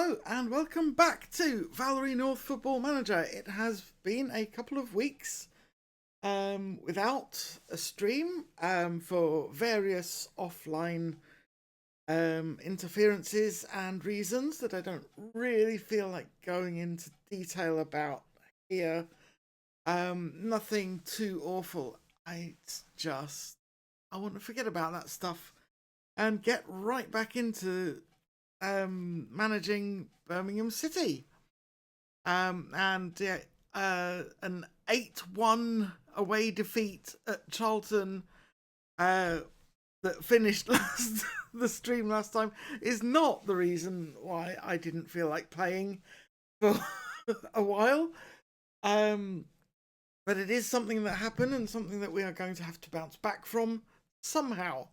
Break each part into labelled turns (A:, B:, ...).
A: Hello and welcome back to Valery North Football Manager. It has been a couple of weeks without a stream for various offline interferences and reasons that I don't really feel like going into detail about here. Nothing too awful. I want to forget about that stuff and get right back into managing Birmingham City. And an 8-1 away defeat at Charlton that finished the stream last time is not the reason why I didn't feel like playing for a while. But it is something that happened and something that we are going to have to bounce back from somehow.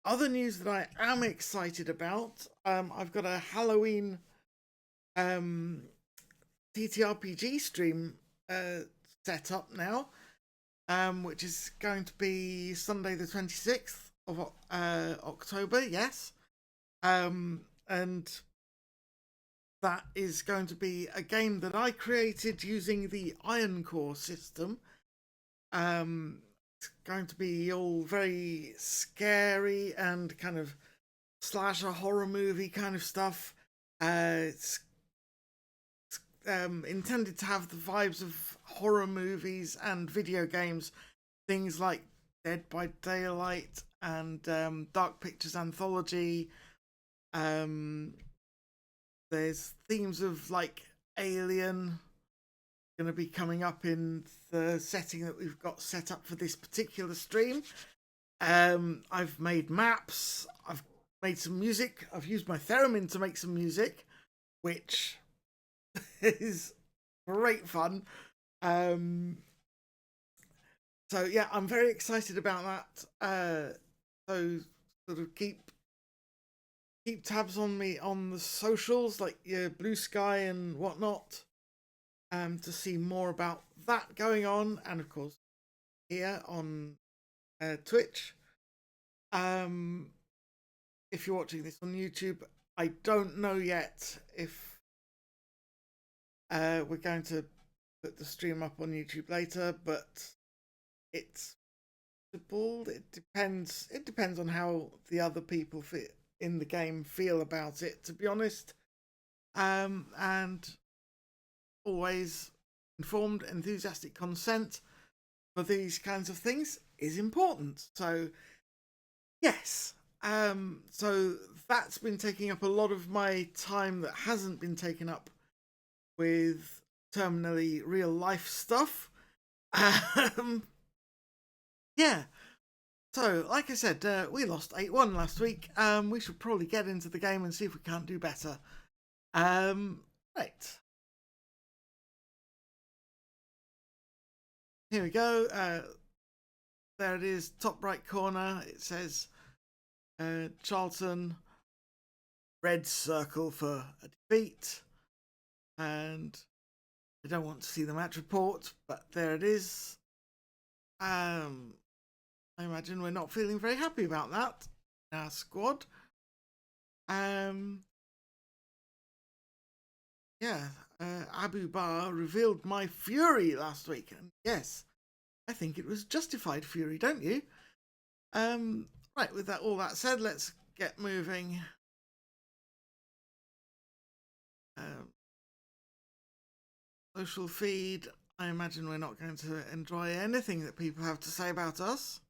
A: Other news that I am excited about, I've got a Halloween TTRPG stream set up now, which is going to be Sunday the 26th of October, yes. And that is going to be a game that I created using the Iron Core system. It's going to be all very scary and kind of slasher horror movie kind of stuff. It's intended to have the vibes of horror movies and video games, things like Dead by Daylight and Dark Pictures Anthology. There's themes of like Alien going to be coming up in the setting that we've got set up for this particular stream. I've made maps, I've made some music, I've used my theremin to make some music, which is great fun. So yeah, I'm very excited about that. So sort of keep tabs on me on the socials, like your Blue Sky and whatnot, to see more about that going on, and of course here on Twitch. If you're watching this on YouTube, I don't know yet if we're going to put the stream up on YouTube later, but it's possible. It depends on how the other people in the game feel about it, to be honest. And always informed, enthusiastic consent for these kinds of things is important. So yes, so that's been taking up a lot of my time that hasn't been taken up with terminally real life stuff. Yeah, so like I said, we lost 8-1 last week. We should probably get into the game and see if we can't do better. Right, here we go. There it is, top right corner. It says Charlton, red circle for a defeat, and I don't want to see the match report, but there it is. I imagine we're not feeling very happy about that in our squad. Yeah, Abu Bar revealed my fury last week, and yes, I think it was justified fury, don't you? Right, with all that said, let's get moving. Social feed, I imagine we're not going to enjoy anything that people have to say about us.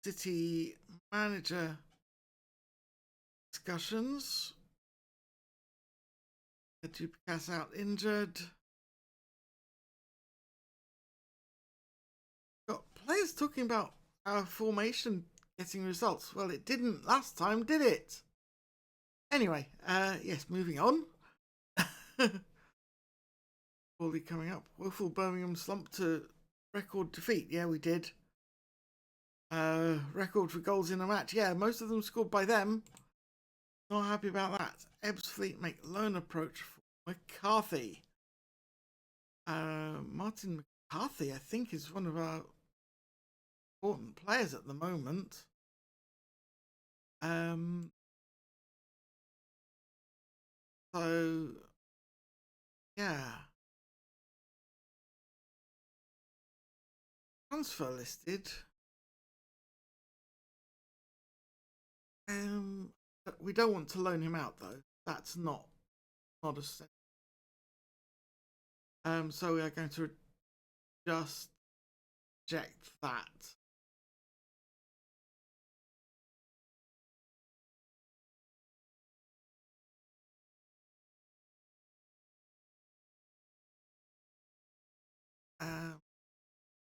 A: City manager discussions. Duplicass out injured. Got players talking about our formation getting results. Well, it didn't last time, did it? Anyway, yes, moving on. Goalie coming up. Woeful Birmingham slump to record defeat. Yeah, we did. Record for goals in a match. Yeah, most of them scored by them. Not happy about that. Ebbsfleet make loan approach for McCarthy. Martin McCarthy, I think, is one of our important players at the moment. So yeah, transfer listed. But we don't want to loan him out though. That's not a set. So we are going to just reject that.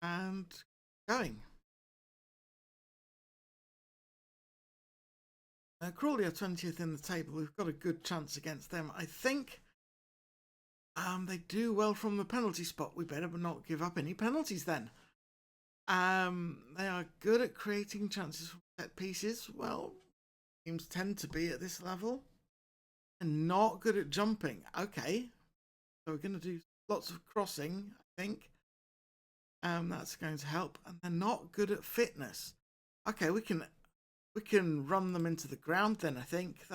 A: And going. Crawley are 20th in the table. We've got a good chance against them, I think. They do well from the penalty spot. We better not give up any penalties then. They are good at creating chances from set pieces. Well, teams tend to be at this level. And not good at jumping. Okay. So we're going to do lots of crossing, I think. That's going to help. And they're not good at fitness. Okay, we can run them into the ground then, I think.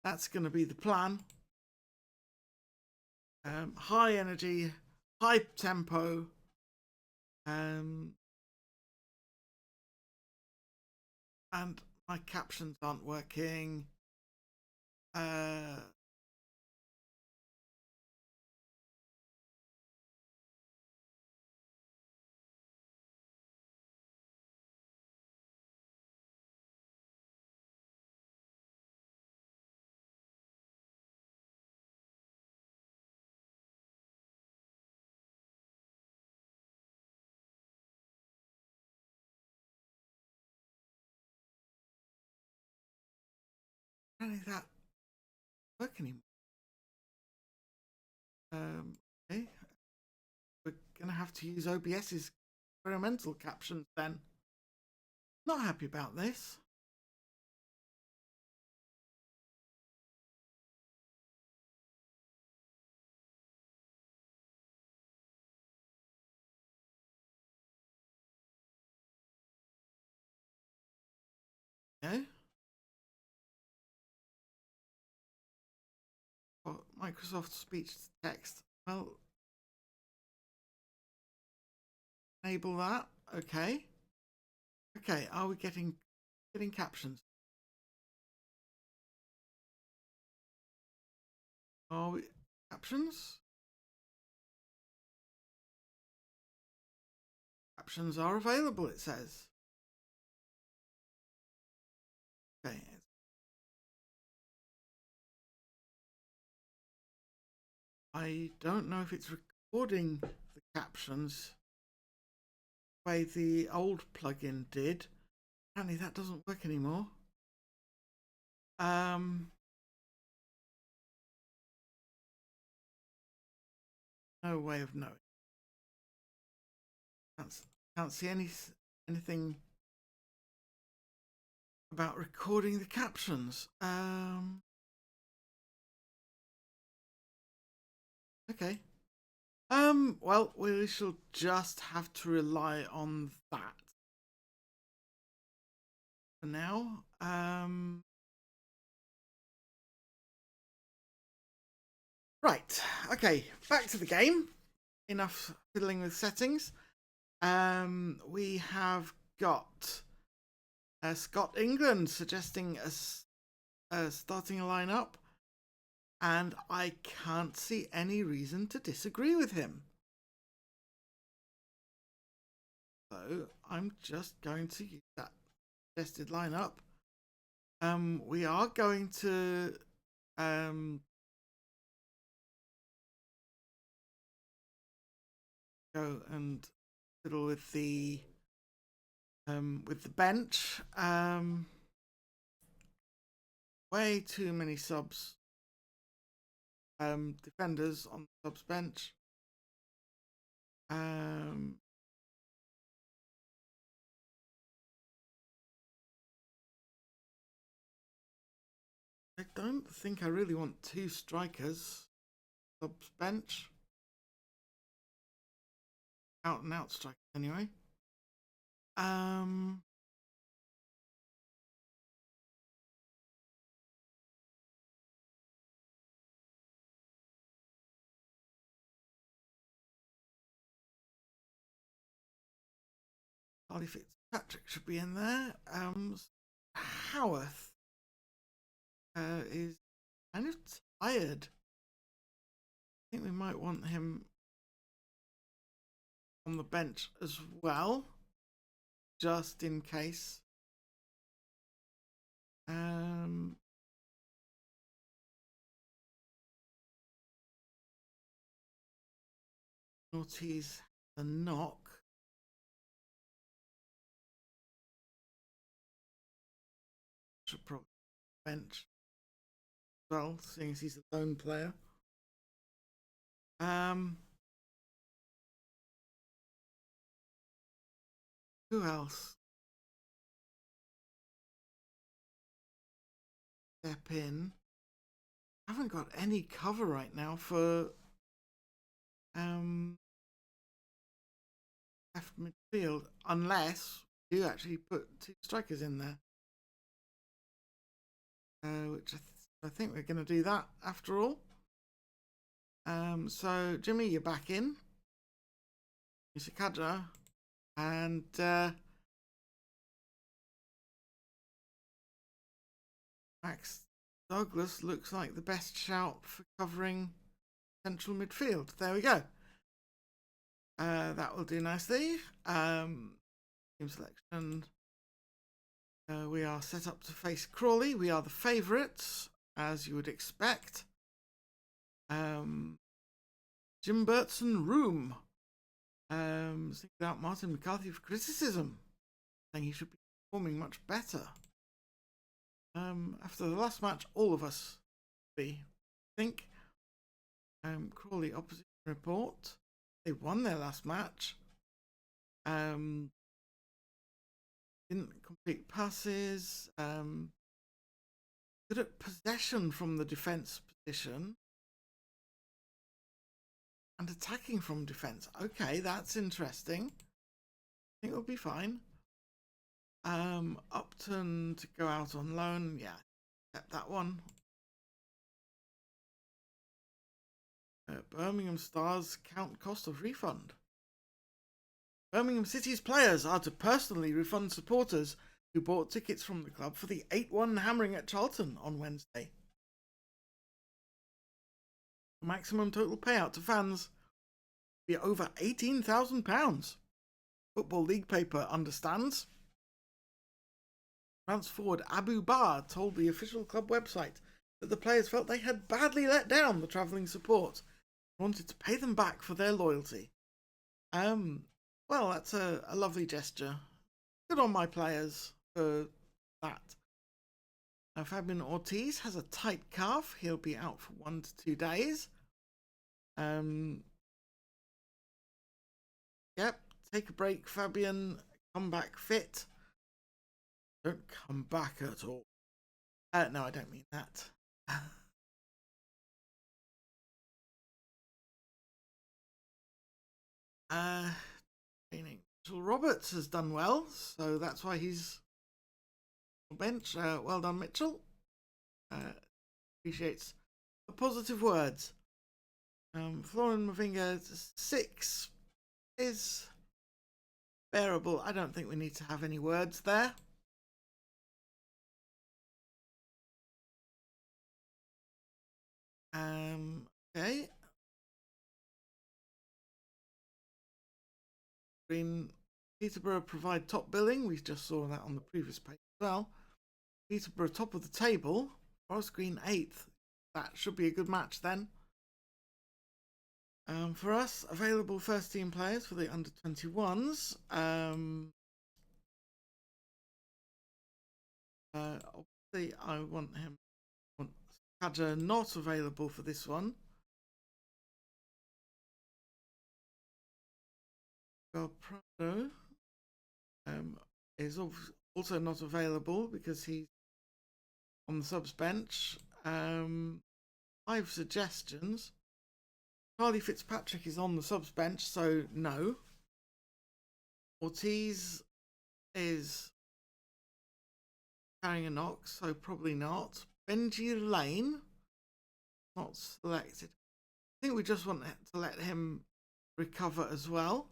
A: That's going to be the plan. High energy, high tempo. And my captions aren't working. Apparently that work anymore. Okay. We're gonna have to use OBS's experimental captions then. Not happy about this. No. Well, Microsoft speech to text. Well, enable that. Okay. Okay. Are we getting captions? Are we captions? Captions are available. It says. Okay. I don't know if it's recording the captions the way the old plugin did. Apparently that doesn't work anymore. No way of knowing. Can't see anything about recording the captions. Okay. Well, we shall just have to rely on that for now. Right. Okay. Back to the game. Enough fiddling with settings. We have got Scott England suggesting starting a lineup, and I can't see any reason to disagree with him. So I'm just going to use that suggested lineup. We are going to go and fiddle with the bench. Way too many subs. Defenders on the subs bench. I don't think I really want two strikers. Subs bench. Out and out strikers anyway. Charlie Fitzpatrick should be in there. Howarth is kind of tired. I think we might want him on the bench as well, just in case. Ortiz the knock. Should probably bench as well, seeing as he's a lone player. Who else? Step in. I haven't got any cover right now for left midfield, unless you actually put two strikers in there, which I think we're going to do that after all. So Jimmy, you're back in. Misakaja and Max Douglas looks like the best shout for covering central midfield. There we go. That will do nicely. Team selection. We are set up to face Crawley. We are the favourites, as you would expect. Jim Burtson Room. Singled out Martin McCarthy for criticism, saying he should be performing much better. After the last match, all of us, I think. Crawley opposition report. They won their last match. Didn't complete passes. Good at possession from the defence position. And attacking from defence. Okay, that's interesting. I think it'll be fine. Upton to go out on loan. Yeah, kept that one. Birmingham Stars count cost of refund. Birmingham City's players are to personally refund supporters who bought tickets from the club for the 8-1 hammering at Charlton on Wednesday. The maximum total payout to fans will be over £18,000. Football League paper understands. France forward Abu Bakr told the official club website that the players felt they had badly let down the travelling support and wanted to pay them back for their loyalty. Well, that's a lovely gesture. Good on my players for that. Now, Fabian Ortiz has a tight calf. He'll be out for 1 to 2 days. Yep, take a break, Fabian. Come back fit. Don't come back at all. No, I don't mean that. Mitchell Roberts has done well, so that's why he's on the bench. Well done, Mitchell. Appreciates the positive words. Florian Mavinga 6 is bearable. I don't think we need to have any words there. Okay. Peterborough provide top billing. We just saw that on the previous page as well. Peterborough top of the table. Forest Green 8th. That should be a good match then. For us, available first team players for the under 21s. Obviously, I want him. Kaja not available for this one. Prado is also not available because he's on the subs bench. 5 suggestions. Charlie Fitzpatrick is on the subs bench, so no. Ortiz is carrying a knock, so probably not. Benji Lane, not selected. I think we just want to let him recover as well.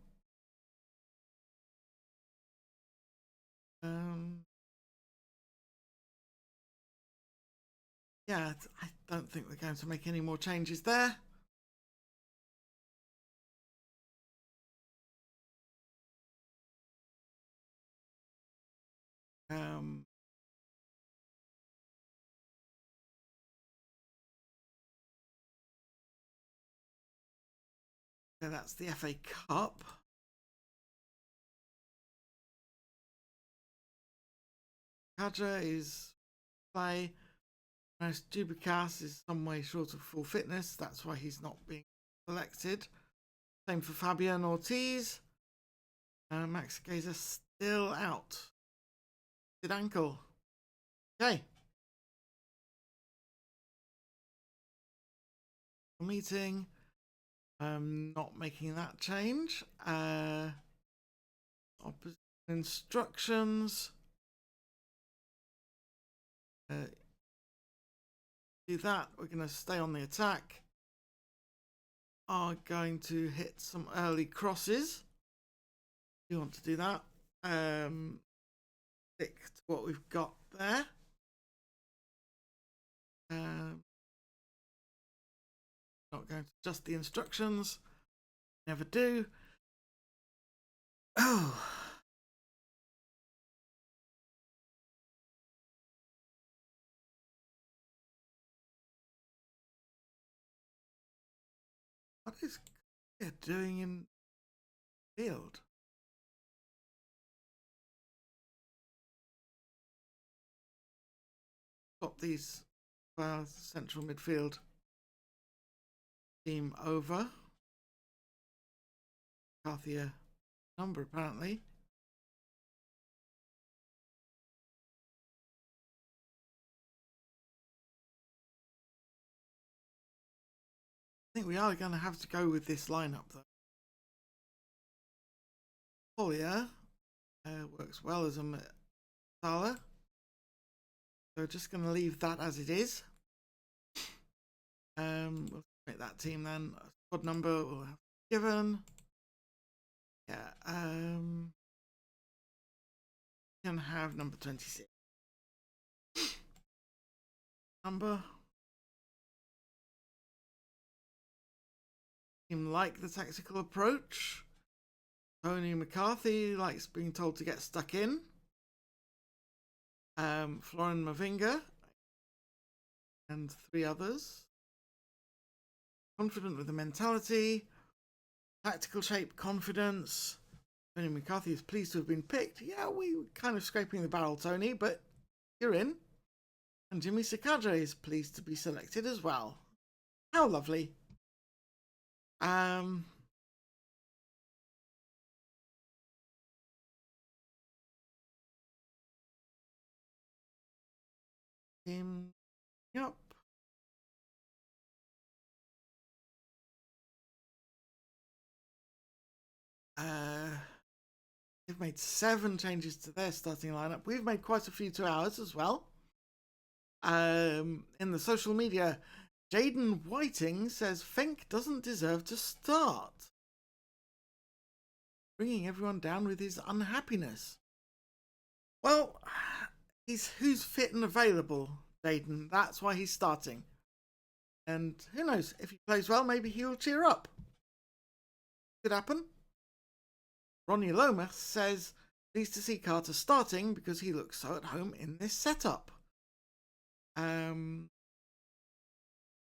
A: Yeah, I don't think we're going to make any more changes there. So that's the FA Cup. Kadra is play. Dubikas is some way short of full fitness. That's why he's not being selected. Same for Fabian Ortiz. Max Gazer still out. Good ankle. Okay. Meeting. Not making that change. Instructions. Do that. We're going to stay on the attack. Are going to hit some early crosses. You want to do that. Stick to what we've got there. Not going to adjust the instructions. Never do. Oh. What is it doing in field? Swap these central midfield team over. Carthier number apparently. I think we are going to have to go with this lineup though. Collier works well as a Salah. So just going to leave that as it is. We'll make that team then. Squad number we'll have given. Yeah. Can have number 26. Number. Team like the tactical approach. Tony McCarthy likes being told to get stuck in. Florin Mavinga and 3 others. Confident with the mentality. Tactical shape, confidence. Tony McCarthy is pleased to have been picked. Yeah, we were kind of scraping the barrel, Tony, but you're in. And Jimmy Sakadra is pleased to be selected as well. How lovely. Team up. They've made 7 changes to their starting lineup. We've made quite a few to ours as well. In the social media, Jaden Whiting says Fenk doesn't deserve to start, bringing everyone down with his unhappiness. Well, he's who's fit and available, Jaden. That's why he's starting. And who knows, if he plays well, maybe he'll cheer up. Could happen. Ronnie Lomas says, pleased to see Carter starting because he looks so at home in this setup. Do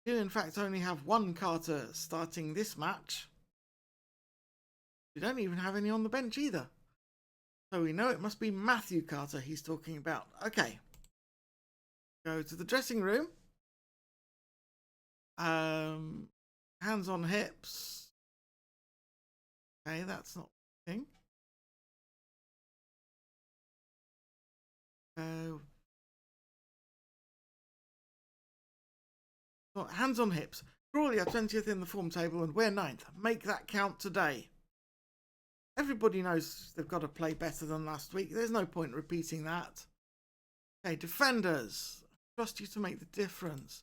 A: in fact only have 1 Carter starting this match. We don't even have any on the bench either. So we know it must be Matthew Carter he's talking about. Okay. Go to the dressing room. Hands on hips. Okay, that's not the thing. Hands on hips. Crawley are 20th in the form table and we're 9th. Make that count today. everybody knows they've got to play better than last week. There's no point repeating that. Okay, defenders, I trust you to make the difference.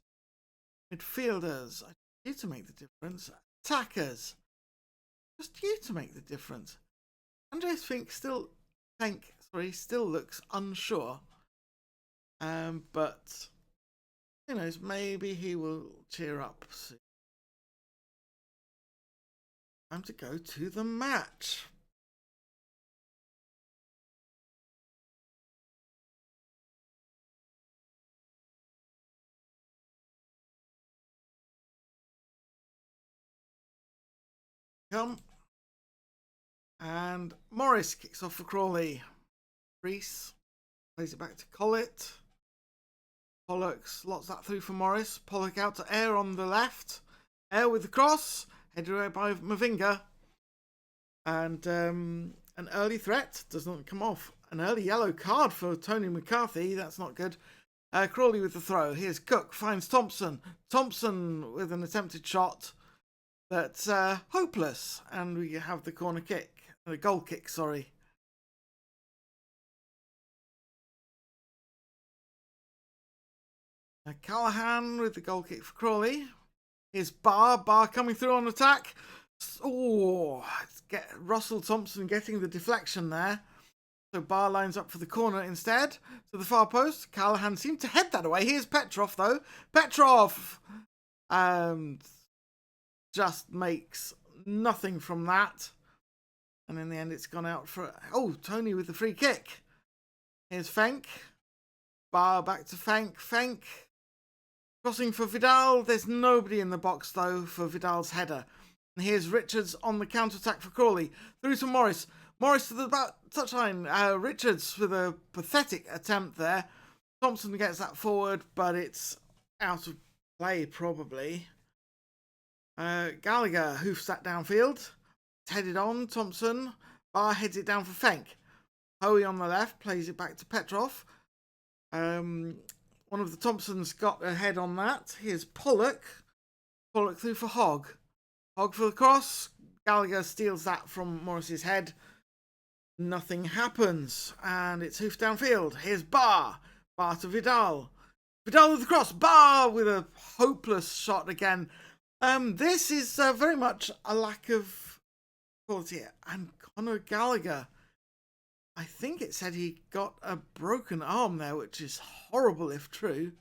A: Midfielders, I trust you to make the difference. Attackers, I trust you to make the difference. Andreas Fink still looks unsure. But who knows, maybe he will cheer up soon. Time to go to the match. Come. And Morris kicks off for Crawley. Reese plays it back to Collett. Pollock slots that through for Morris. Pollock out to Air on the left. Air with the cross. Headed away by Mavinga. And an early threat does not come off. An early yellow card for Tony McCarthy. That's not good. Crawley with the throw. Here's Cook. Finds Thompson. Thompson with an attempted shot. That's hopeless. And we have the corner kick. The goal kick, sorry. Callahan with the goal kick for Crawley. Here's Barr coming through on attack. Oh, Russell Thompson getting the deflection there. So Barr lines up for the corner instead. To the far post. Callahan seemed to head that away. Here's Petrov though. Petrov just makes nothing from that. And in the end it's gone out for... Oh, Tony with the free kick. Here's Fenk. Barr back to Fenk. Fenk crossing for Vidal. There's nobody in the box though for Vidal's header. And here's Richards on the counter-attack for Crawley. Through to Morris. Morris to the touchline. Richards with a pathetic attempt there. Thompson gets that forward, but it's out of play probably. Gallagher hoofs that downfield. It's headed on. Thompson. Barr heads it down for Fenk. Hoey on the left plays it back to Petrov. One of the Thompsons got a head on that. Here's Pollock. Pollock through for Hogg. Hogg for the cross. Gallagher steals that from Morris's head. Nothing happens. And it's hoofed downfield. Here's Barr. Barr to Vidal. Vidal with the cross. Barr with a hopeless shot again. This is very much a lack of quality. And Conor Gallagher, I think it said he got a broken arm there, which is horrible if true.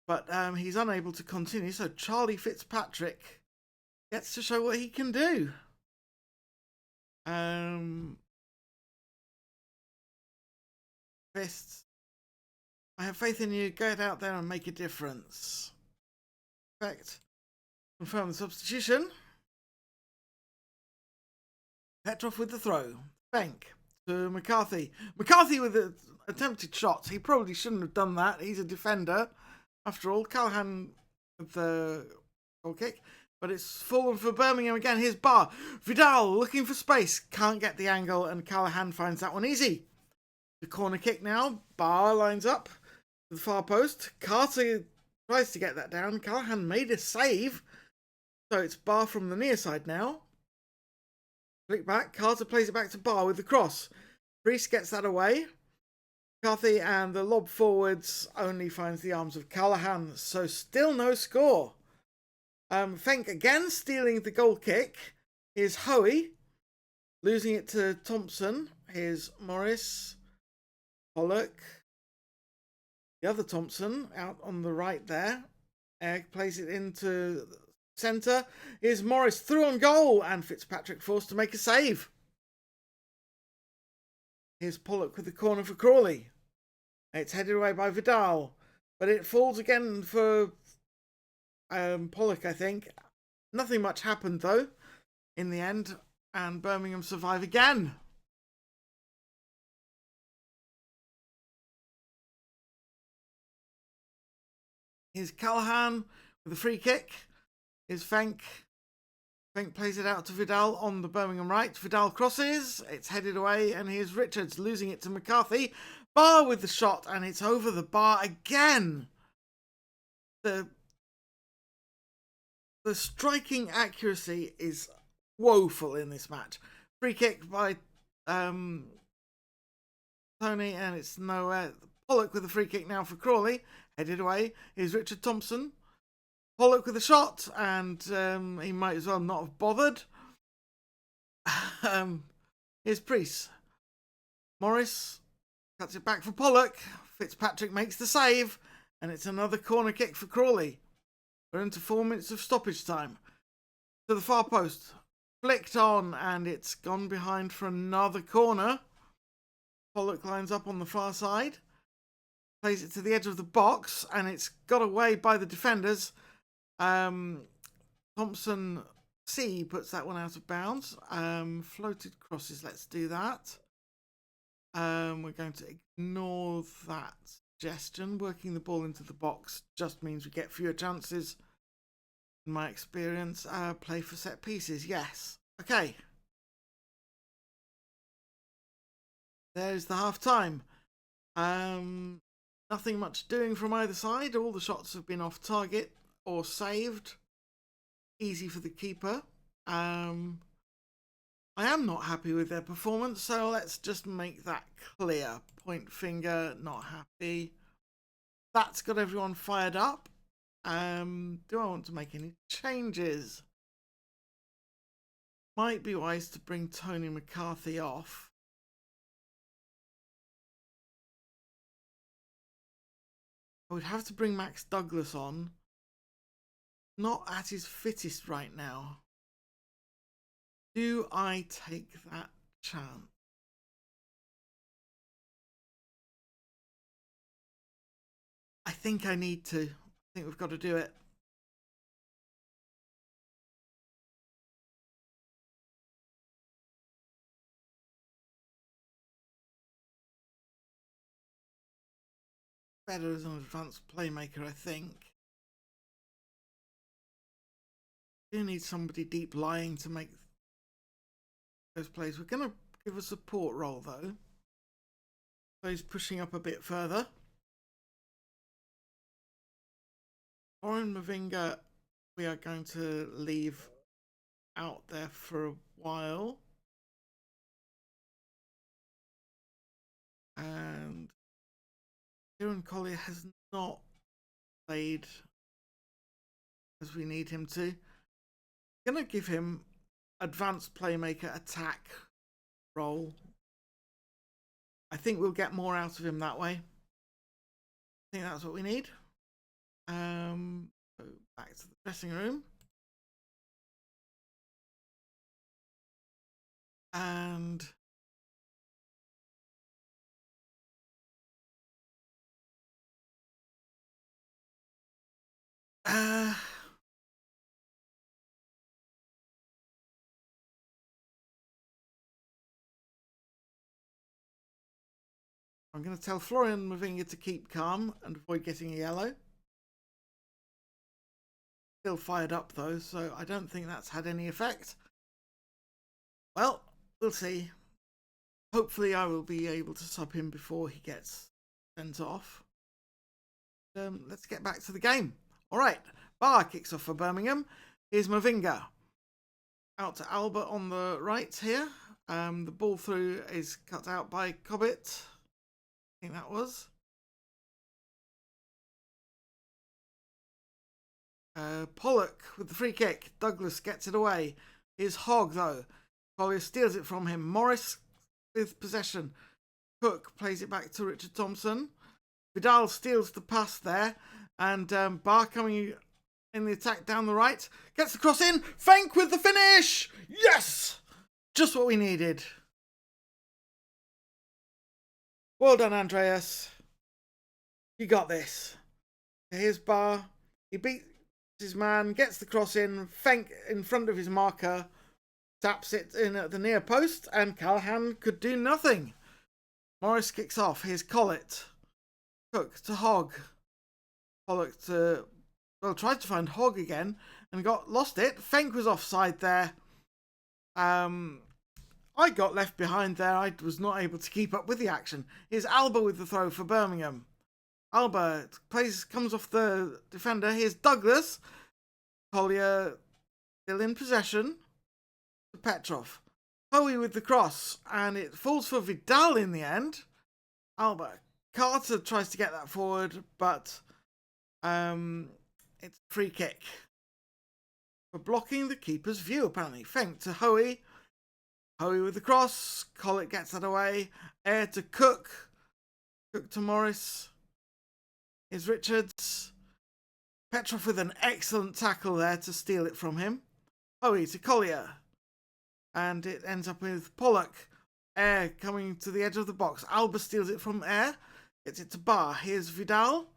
A: But he's unable to continue. So Charlie Fitzpatrick gets to show what he can do. Fists, I have faith in you. Get out there and make a difference. Perfect. Confirm the substitution. Petrov with the throw. Fenk to McCarthy. McCarthy with the attempted shot. He probably shouldn't have done that. He's a defender. After all, Callahan with the goal kick. But it's fallen for Birmingham again. Here's Barr. Vidal looking for space. Can't get the angle, and Callahan finds that one easy. The corner kick now. Barr lines up to the far post. Carter tries to get that down. Callahan made a save. So it's Barr from the near side now. Flick back. Carter plays it back to Barr with the cross. Priest gets that away. McCarthy and the lob forwards only finds the arms of Callahan. So still no score. Fenk again stealing the goal kick. Here's Hoey. Losing it to Thompson. Here's Morris. Pollock. The other Thompson out on the right there. Egg plays it into centre. Here's Morris through on goal. And Fitzpatrick forced to make a save. Here's Pollock with the corner for Crawley. It's headed away by Vidal. But it falls again for Pollock, I think. Nothing much happened, though, in the end. And Birmingham survive again. Here's Callahan with a free kick. Here's Fenk. Fenk plays it out to Vidal on the Birmingham right. Vidal crosses. It's headed away. And here's Richards losing it to McCarthy. Barr with the shot. And it's over the bar again. The striking accuracy is woeful in this match. Free kick by Tony, and it's nowhere. Pollock with the free kick now for Crawley. Headed away. Here's Richard Thompson. Pollock with a shot, and he might as well not have bothered. Here's Priest. Morris cuts it back for Pollock. Fitzpatrick makes the save, and it's another corner kick for Crawley. We're into 4 minutes of stoppage time. To the far post. Flicked on, and it's gone behind for another corner. Pollock lines up on the far side. Plays it to the edge of the box, and it's got away by the defenders. Thompson C puts that one out of bounds. Floated crosses, let's do that. We're going to ignore that suggestion. Working the ball into the box just means we get fewer chances. In my experience, play for set pieces, yes. Okay. There's the half time. Nothing much doing from either side. All the shots have been off target or saved. Easy for the keeper. I am not happy with their performance, so let's just make that clear. Point finger, not happy. That's got everyone fired up. Do I want to make any changes? Might be wise to bring Tony McCarthy off. I would have to bring Max Douglas on. Not at his fittest right now. Do I take that chance? I think I need to. I think we've got to do it. Better as an advanced playmaker, I think. Do need somebody deep lying to make those plays. We're going to give a support role though. So he's pushing up a bit further. Oren Mavinga, we are going to leave out there for a while. And Kieran Collier has not played as we need him to. Gonna give him advanced playmaker attack role. I think we'll get more out of him that way. I think that's what we need. So back to the dressing room. And I'm going to tell Florian Mavinga to keep calm and avoid getting a yellow. Still fired up though, so I don't think that's had any effect. Well, we'll see. Hopefully I will be able to sub him before he gets sent off. Let's get back to the game. Alright, baack kicks off for Birmingham. Here's Mavinga. Out to Albert on the right here. The ball through is cut out by Cobbett. I think that was. Pollock with the free kick. Douglas gets it away. Here's Hogg though. Collier steals it from him. Morris with possession. Cook plays it back to Richard Thompson. Vidal steals the pass there. And Barr coming in the attack down the right. Gets the cross in. Fenk with the finish. Yes! Just what we needed. Well done, Andreas. You got this. Here's Barr. He beats his man, gets the cross in. Fenk in front of his marker. Taps it in at the near post. And Callahan could do nothing. Morris kicks off. Here's Collett. Cook to Hogg. Pollock to... Well, tried to find Hogg again. And lost it. Fenk was offside there. I got left behind there. I was not able to keep up with the action. Here's Alba with the throw for Birmingham. Alba comes off the defender. Here's Hoey with the cross, and it falls for Vidal in the end. Albert Carter tries to get that forward, but it's a free kick for blocking the keeper's view, apparently. Fenk to Hoey. Hoey with the cross. Collett gets that away. Air to Cook. Cook to Morris. Here's Richards. Petrov with an excellent tackle there to steal it from him. Hoey to Collier. And it ends up with Pollock. Air coming to the edge of the box. Alba steals it from Air. Gets it to Bar. Here's Vidal.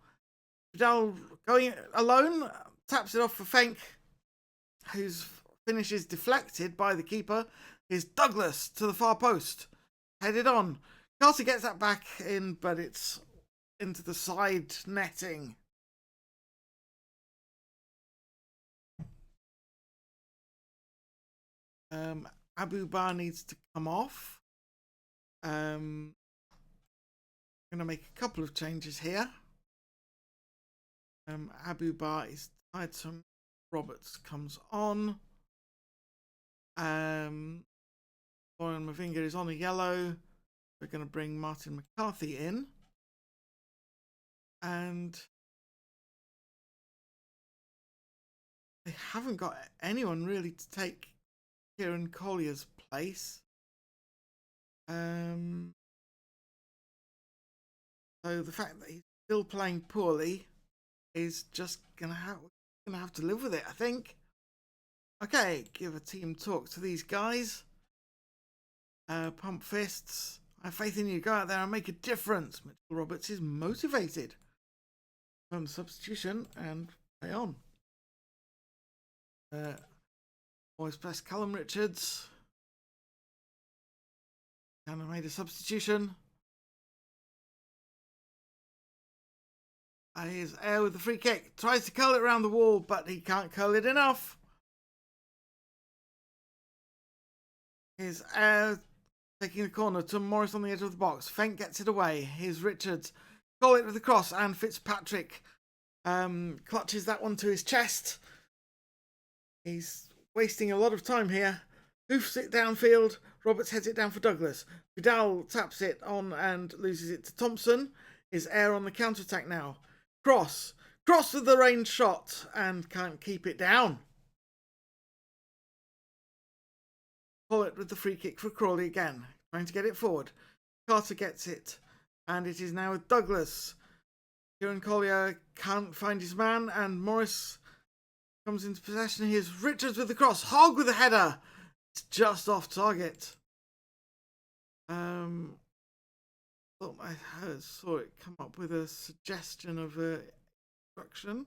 A: Vidal going alone. Taps it off for Fenk, whose finish is deflected by the keeper. Here's Douglas to the far post. Headed on. Carter gets that back in, but it's into the side netting. Abu Bar needs to come off. I'm going to make a couple of changes here. Abu Bar is tied, so Roberts comes on. Lauren Mavinga is on a yellow. We're going to bring Martin McCarthy in. And they haven't got anyone really to take Kieran Collier's place. So the fact that he's still playing poorly is just gonna have to live with it, I think. Okay, give a team talk to these guys. Pump fists. I have faith in you. Go out there and make a difference. Mitchell Roberts is motivated. From substitution and play on. Boys press Callum Richards. Kind of made a substitution. Here's Air with the free kick. Tries to curl it around the wall, but he can't curl it enough. Here's Air taking the corner to Morris on the edge of the box. Fenk gets it away. Here's Richards. Call it with the cross, and Fitzpatrick clutches that one to his chest. He's wasting a lot of time here. Hoofs it downfield. Roberts heads it down for Douglas. Vidal taps it on and loses it to Thompson. Is Air on the counter-attack now. Cross with the range shot and can't keep it down. Pollitt with the free kick for Crawley again, trying to get it forward. Carter gets it, and it is now with Douglas. Kieran Collier can't find his man, and Morris comes into possession. Here's Richards with the cross. Hogg with the header. It's just off target. Thought I saw it come up with a suggestion of a instruction.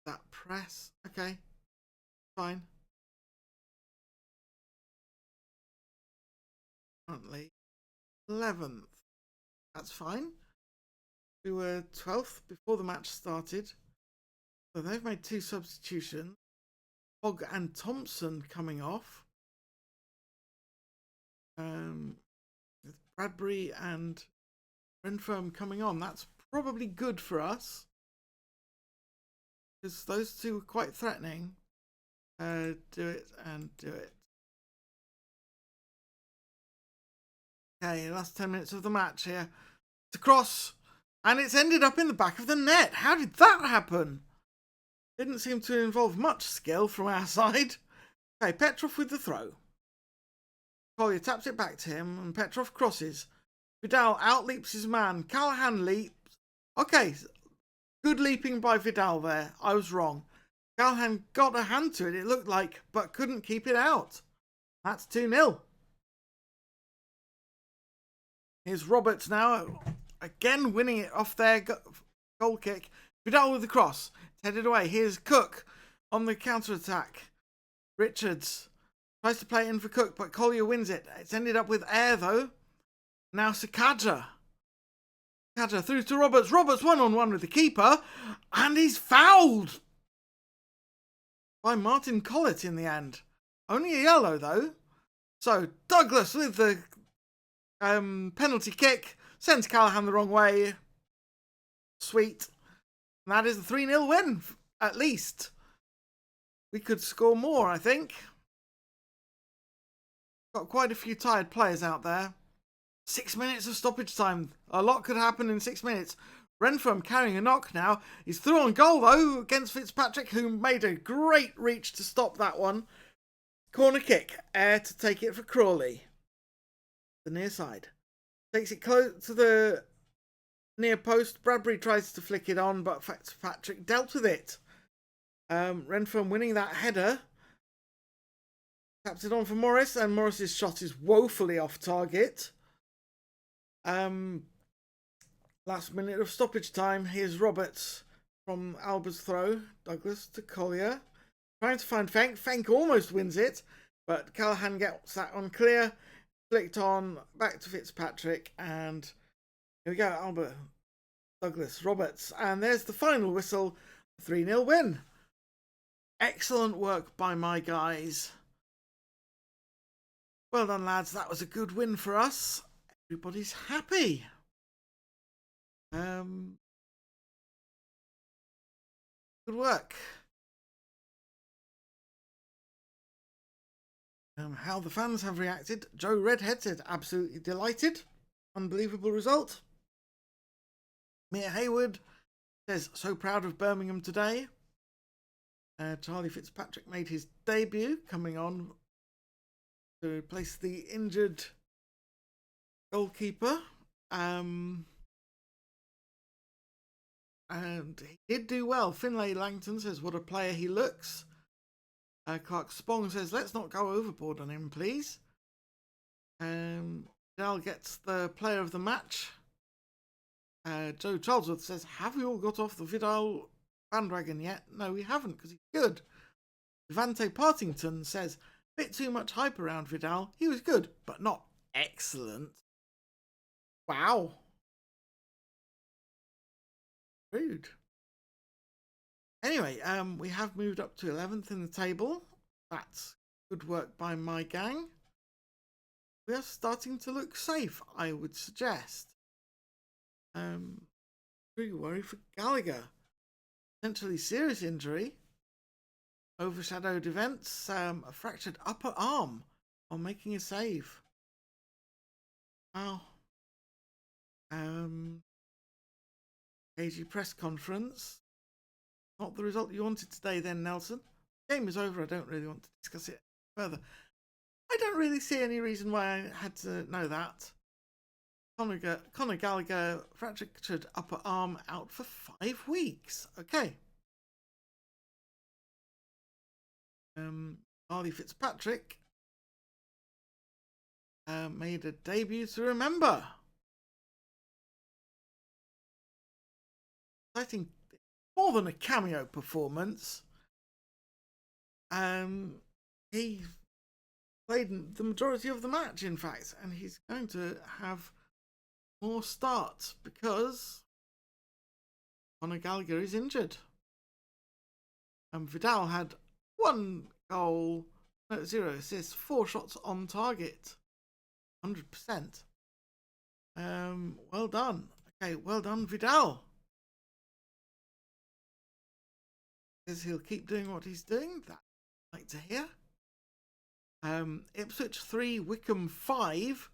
A: That press. Okay. Fine. Currently 11th. That's fine. We were 12th before the match started. So they've made 2 substitutions. Hogg and Thompson coming off. With Bradbury and Renfirm coming on. That's probably good for us, because those 2 were quite threatening. Do it and do it. Okay, last 10 minutes of the match here. It's a cross, and it's ended up in the back of the net. How did that happen? Didn't seem to involve much skill from our side. Okay, Petrov with the throw. Collier taps it back to him, and Petrov crosses. Vidal outleaps his man. Callahan leaps. Okay, good leaping by Vidal there. I was wrong. Callahan got a hand to it, it looked like, but couldn't keep it out. That's 2-0. Here's Roberts now, again winning it off their goal kick. Vidal with the cross. It's headed away. Here's Cook on the counter-attack. Richards tries to play it in for Cook, but Collier wins it. It's ended up with Air, though. Now Sakaja. Sakaja through to Roberts. Roberts one-on-one with the keeper, and he's fouled by Martin Collett in the end. Only a yellow, though. So Douglas with the penalty kick. Sends Callahan the wrong way. Sweet. And that is a 3-0 win, at least. We could score more, I think. Got quite a few tired players out there. 6 minutes of stoppage time. A lot could happen in 6 minutes. Renfrew carrying a knock now. He's through on goal, though, against Fitzpatrick, who made a great reach to stop that one. Corner kick. Air to take it for Crawley. The near side. Takes it close to the near post. Bradbury tries to flick it on, but Fitzpatrick dealt with it. Renfrew winning that header. Taps it on for Morris, and Morris's shot is woefully off target. Last minute of stoppage time. Here's Roberts from Alba's throw. Douglas to Collier. Trying to find Fenk. Fenk almost wins it, but Callahan gets that one clear. Flicked on, back to Fitzpatrick, and here we go. Alba, Douglas, Roberts, and there's the final whistle. 3-0 win. Excellent work by my guys. Well done, lads. That was a good win for us. Everybody's happy. Good work. How the fans have reacted. Joe Redhead said absolutely delighted. Unbelievable result. Mia Hayward says so proud of Birmingham today. Charlie Fitzpatrick made his debut, coming on to replace the injured goalkeeper. And he did do well. Finlay Langton says what a player he looks. Clark Spong says let's not go overboard on him, please. Dal gets the player of the match. Joe Charlesworth says, have we all got off the Vidal bandwagon yet? No, we haven't, because he's good. Devante Partington says, bit too much hype around Vidal. He was good, but not excellent. Wow. Rude. Anyway, we have moved up to 11th in the table. That's good work by my gang. We are starting to look safe, I would suggest. Really worry for Gallagher. Potentially serious injury. Overshadowed events. A fractured upper arm on making a save. Wow. AG press conference. Not the result you wanted today then, Nelson. Game is over. I don't really want to discuss it further. I don't really see any reason why I had to know that. Conor Gallagher fractured upper arm out for 5 weeks. Okay. Charlie Fitzpatrick made a debut to remember. I think more than a cameo performance. He played the majority of the match, in fact, and he's going to have more starts because Conor Gallagher is injured. Vidal had 1 goal, 0 assists, 4 shots on target, 100%. Well done. Okay, well done, Vidal. Says he'll keep doing what he's doing. That I'd like to hear. Ipswich 3, Wickham 5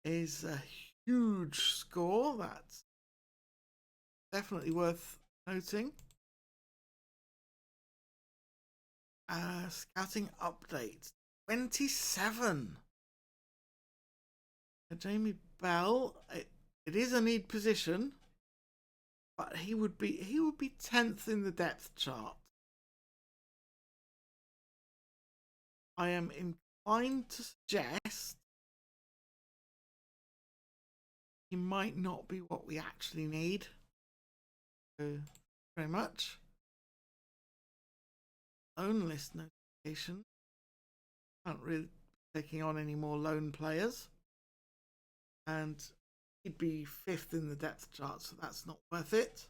A: is a huge score. That's definitely worth noting. Scouting update 27. Jamie Bell. It is a need position, but he would be 10th in the depth chart. I am inclined to suggest he might not be what we actually need. So, very much. Loan list notification. Can't really be taking on any more loan players. And he'd be 5th in the depth chart, so that's not worth it.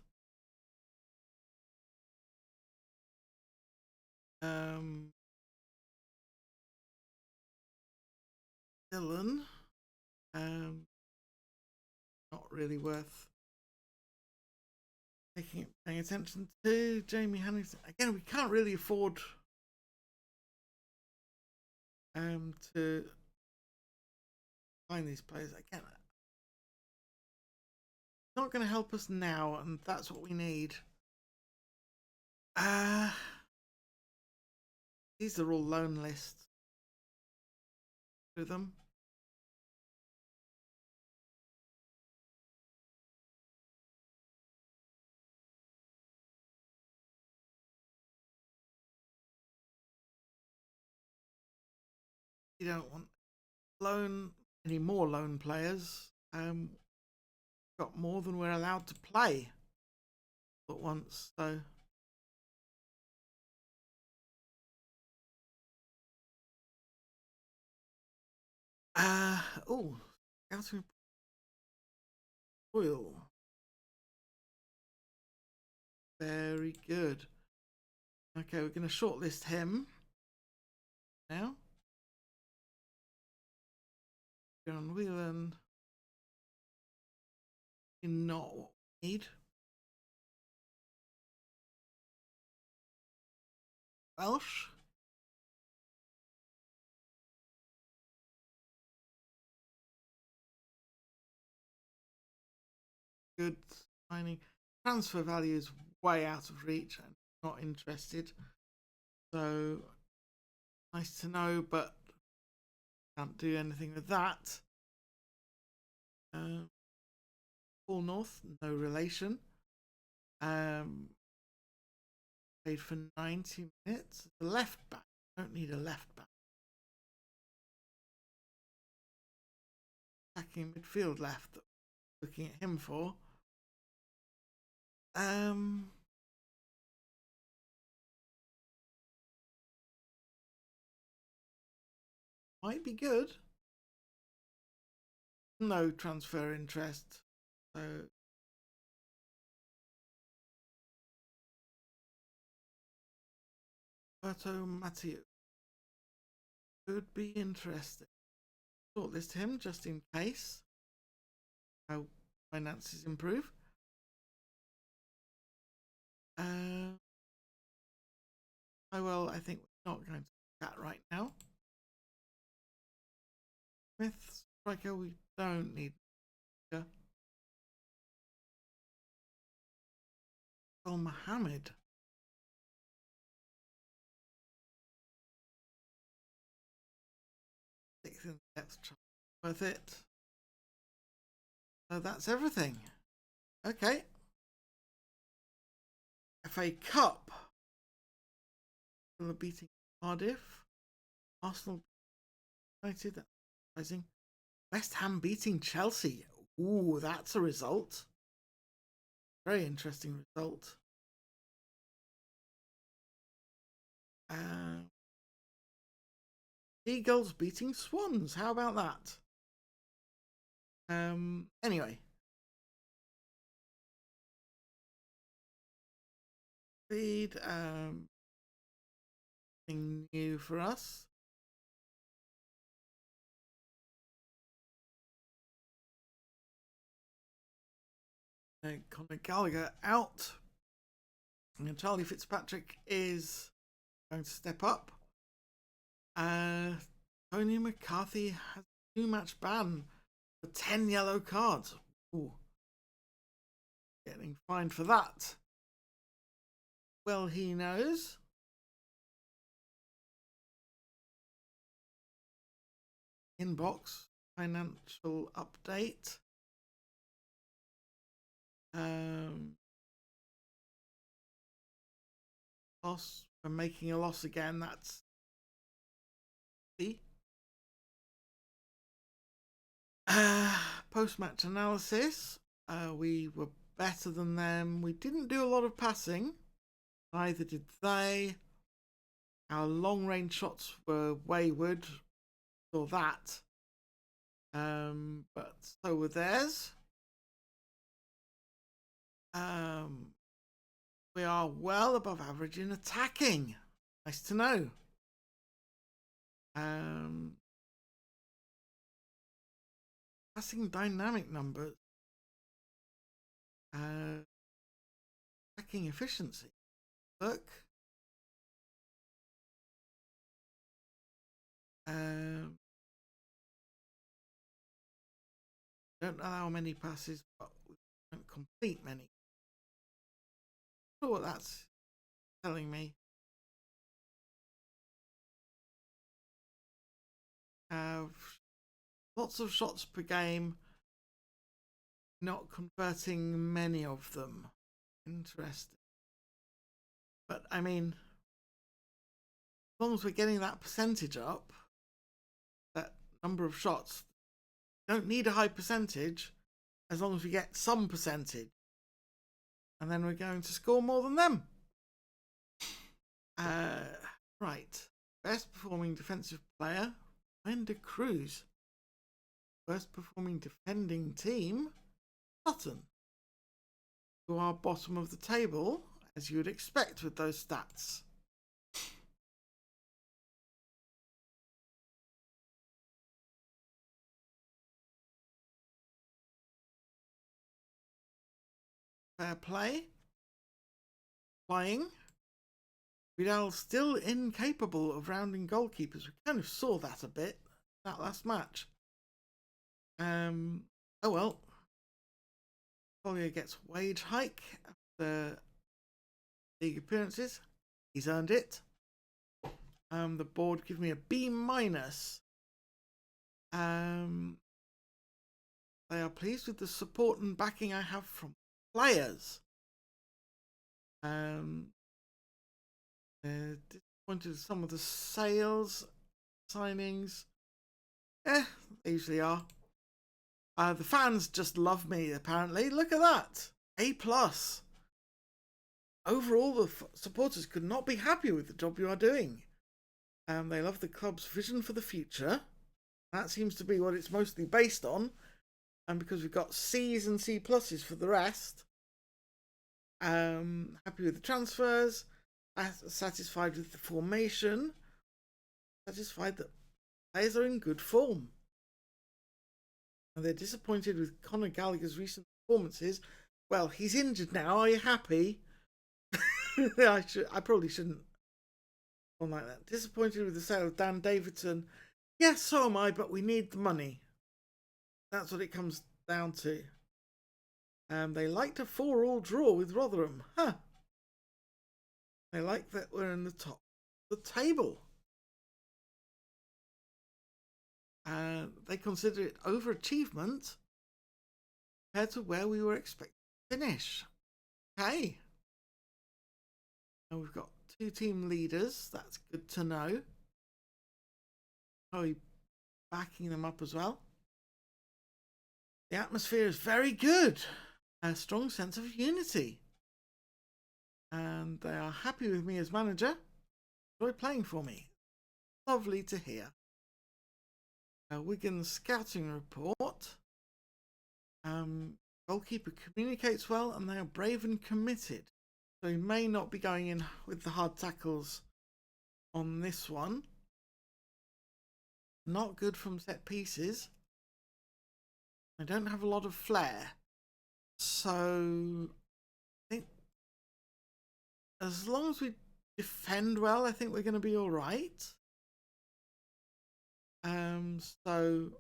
A: Dylan. not really worth paying attention to. Jamie Hannington. Again, we can't really afford to find these players. Again, not going to help us now, and that's what we need. These are all loan lists. Do them. You don't want any more loan players. Got more than we're allowed to play at once, so oh, scouting oil. Very good. Okay, we're going to shortlist him now. John Whelan. Not what we need. Welsh. Good signing. Transfer value is way out of reach and not interested. So nice to know, but can't do anything with that. Paul North, no relation. Played for 90 minutes. The left back. Don't need a left back. Attacking midfield left. Looking at him for. Might be good. No transfer interest. So Roberto Matteo could be interesting. Shortlist him just in case. How finances improve. Well, I think we're not going to do that right now. Smith striker, we don't need. Al Mohammed. Sixth in depth, worth it. So that's everything. Okay. FA Cup. Beating Cardiff. Arsenal United. That's surprising. West Ham beating Chelsea. Ooh, that's a result. Very interesting result. Eagles beating Swans. How about that? Anyway. Feed thing new for us. Conor Gallagher out. And Charlie Fitzpatrick is going to step up. Tony McCarthy has a 2-match ban for 10 yellow cards. Ooh. Getting fined for that. Well, he knows. Inbox financial update. Loss. We're making a loss again. That's post-match analysis. We were better than them. We didn't do a lot of passing. Neither did they. Our long-range shots were wayward. Saw that. But so were theirs. We are well above average in attacking. Nice to know. Passing dynamic numbers. Tracking efficiency. Look. Don't allow many passes, but we don't complete many. I don't know what that's telling me. Have lots of shots per game, not converting many of them. Interesting. But I mean, as long as we're getting that percentage up, that number of shots, don't need a high percentage as long as we get some percentage. And then we're going to score more than them. Right. Best performing defensive player, Linda Cruz. Worst performing defending team, Sutton. Who are bottom of the table, as you would expect with those stats. Fair play. Flying. Vidal still incapable of rounding goalkeepers. We kind of saw that a bit that last match. Oh well. Collier gets wage hike after league appearances. He's earned it. The board give me a B-. They are pleased with the support and backing I have from players. They're disappointed with some of the sales signings. They usually are. The fans just love me, apparently. Look at that. A+. Overall, the supporters could not be happier with the job you are doing. They love the club's vision for the future. That seems to be what it's mostly based on. And because we've got C's and C+ for the rest. Happy with the transfers. Satisfied with the formation. Satisfied that players are in good form. And they're disappointed with Conor Gallagher's recent performances. Well, he's injured now. Are you happy? I probably shouldn't. One like that. Disappointed with the sale of Dan Davidson. Yes, so am I, but we need the money. That's what it comes down to. They liked a 4-4 draw with Rotherham. Huh. They like that we're in the top of the table. They consider it overachievement compared to where we were expected to finish. Okay. And we've got 2 team leaders. That's good to know. Probably backing them up as well. The atmosphere is very good. A strong sense of unity. And they are happy with me as manager. Enjoy playing for me. Lovely to hear. Wigan's scouting report. Goalkeeper communicates well and they are brave and committed. So he may not be going in with the hard tackles on this one. Not good from set pieces. I don't have a lot of flair. So I think as long as we defend well, I think we're going to be all right. So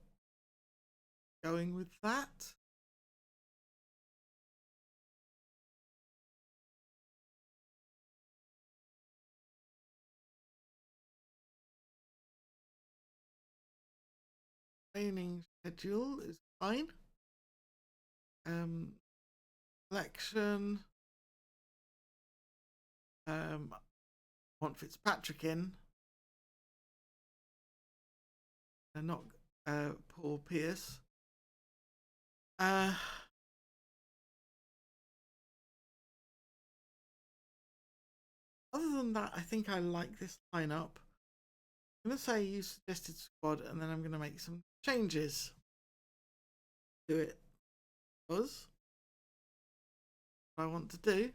A: going with that. Training schedule is fine. Selection. Want Fitzpatrick in. Not Paul Pierce. Other than that, I think I like this lineup. I'm going to say use suggested squad and then I'm going to make some changes to it. Because what I want to do.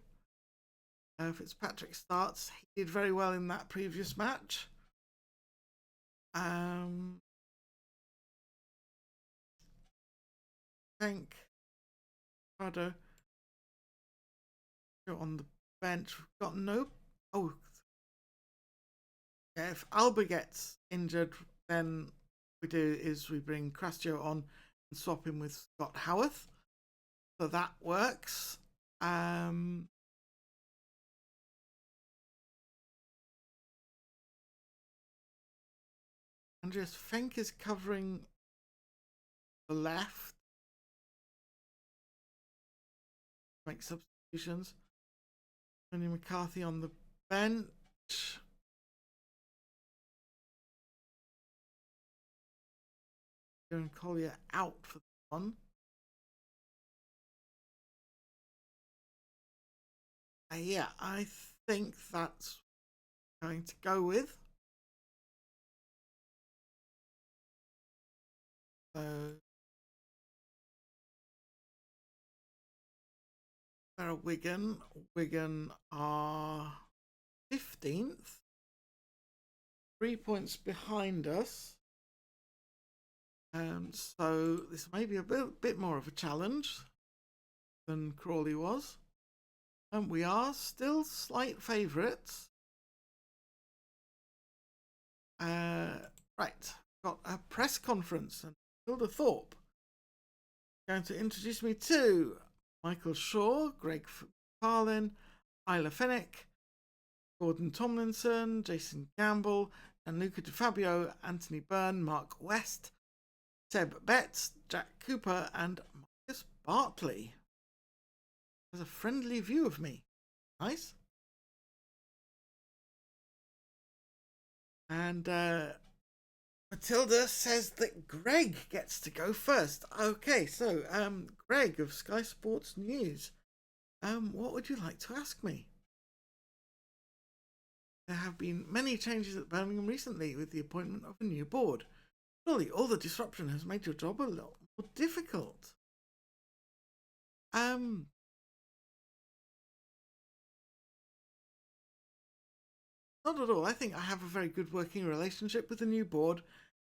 A: Fitzpatrick starts. He did very well in that previous match. Thank Prado. on the bench. We've got no. Oh, yeah, if Alba gets injured, then we do is we bring Crastio on and swap him with Scott Howarth. So that works. Andreas Fink is covering the left. Make substitutions. Tony McCarthy on the bench. Joan Collier out for the one. Yeah, I think that's going to go with. So where are Wigan? Wigan are 15th. 3 points behind us. So this may be a bit more of a challenge than Crawley was. And we are still slight favourites. Right, got a press conference, and Hilda Thorpe going to introduce me to Michael Shaw, Greg Carlin, Isla Fennick, Gordon Tomlinson, Jason Gamble, and Luca Di Fabio, Anthony Byrne, Mark West, Seb Betts, Jack Cooper, and Marcus Bartley. There's a friendly view of me. Nice. And Matilda says that Greg gets to go first. Okay, so Greg of Sky Sports News, what would you like to ask me? There have been many changes at Birmingham recently with the appointment of a new board. Surely all the disruption has made your job a lot more difficult. Not at all. I think I have a very good working relationship with the new board,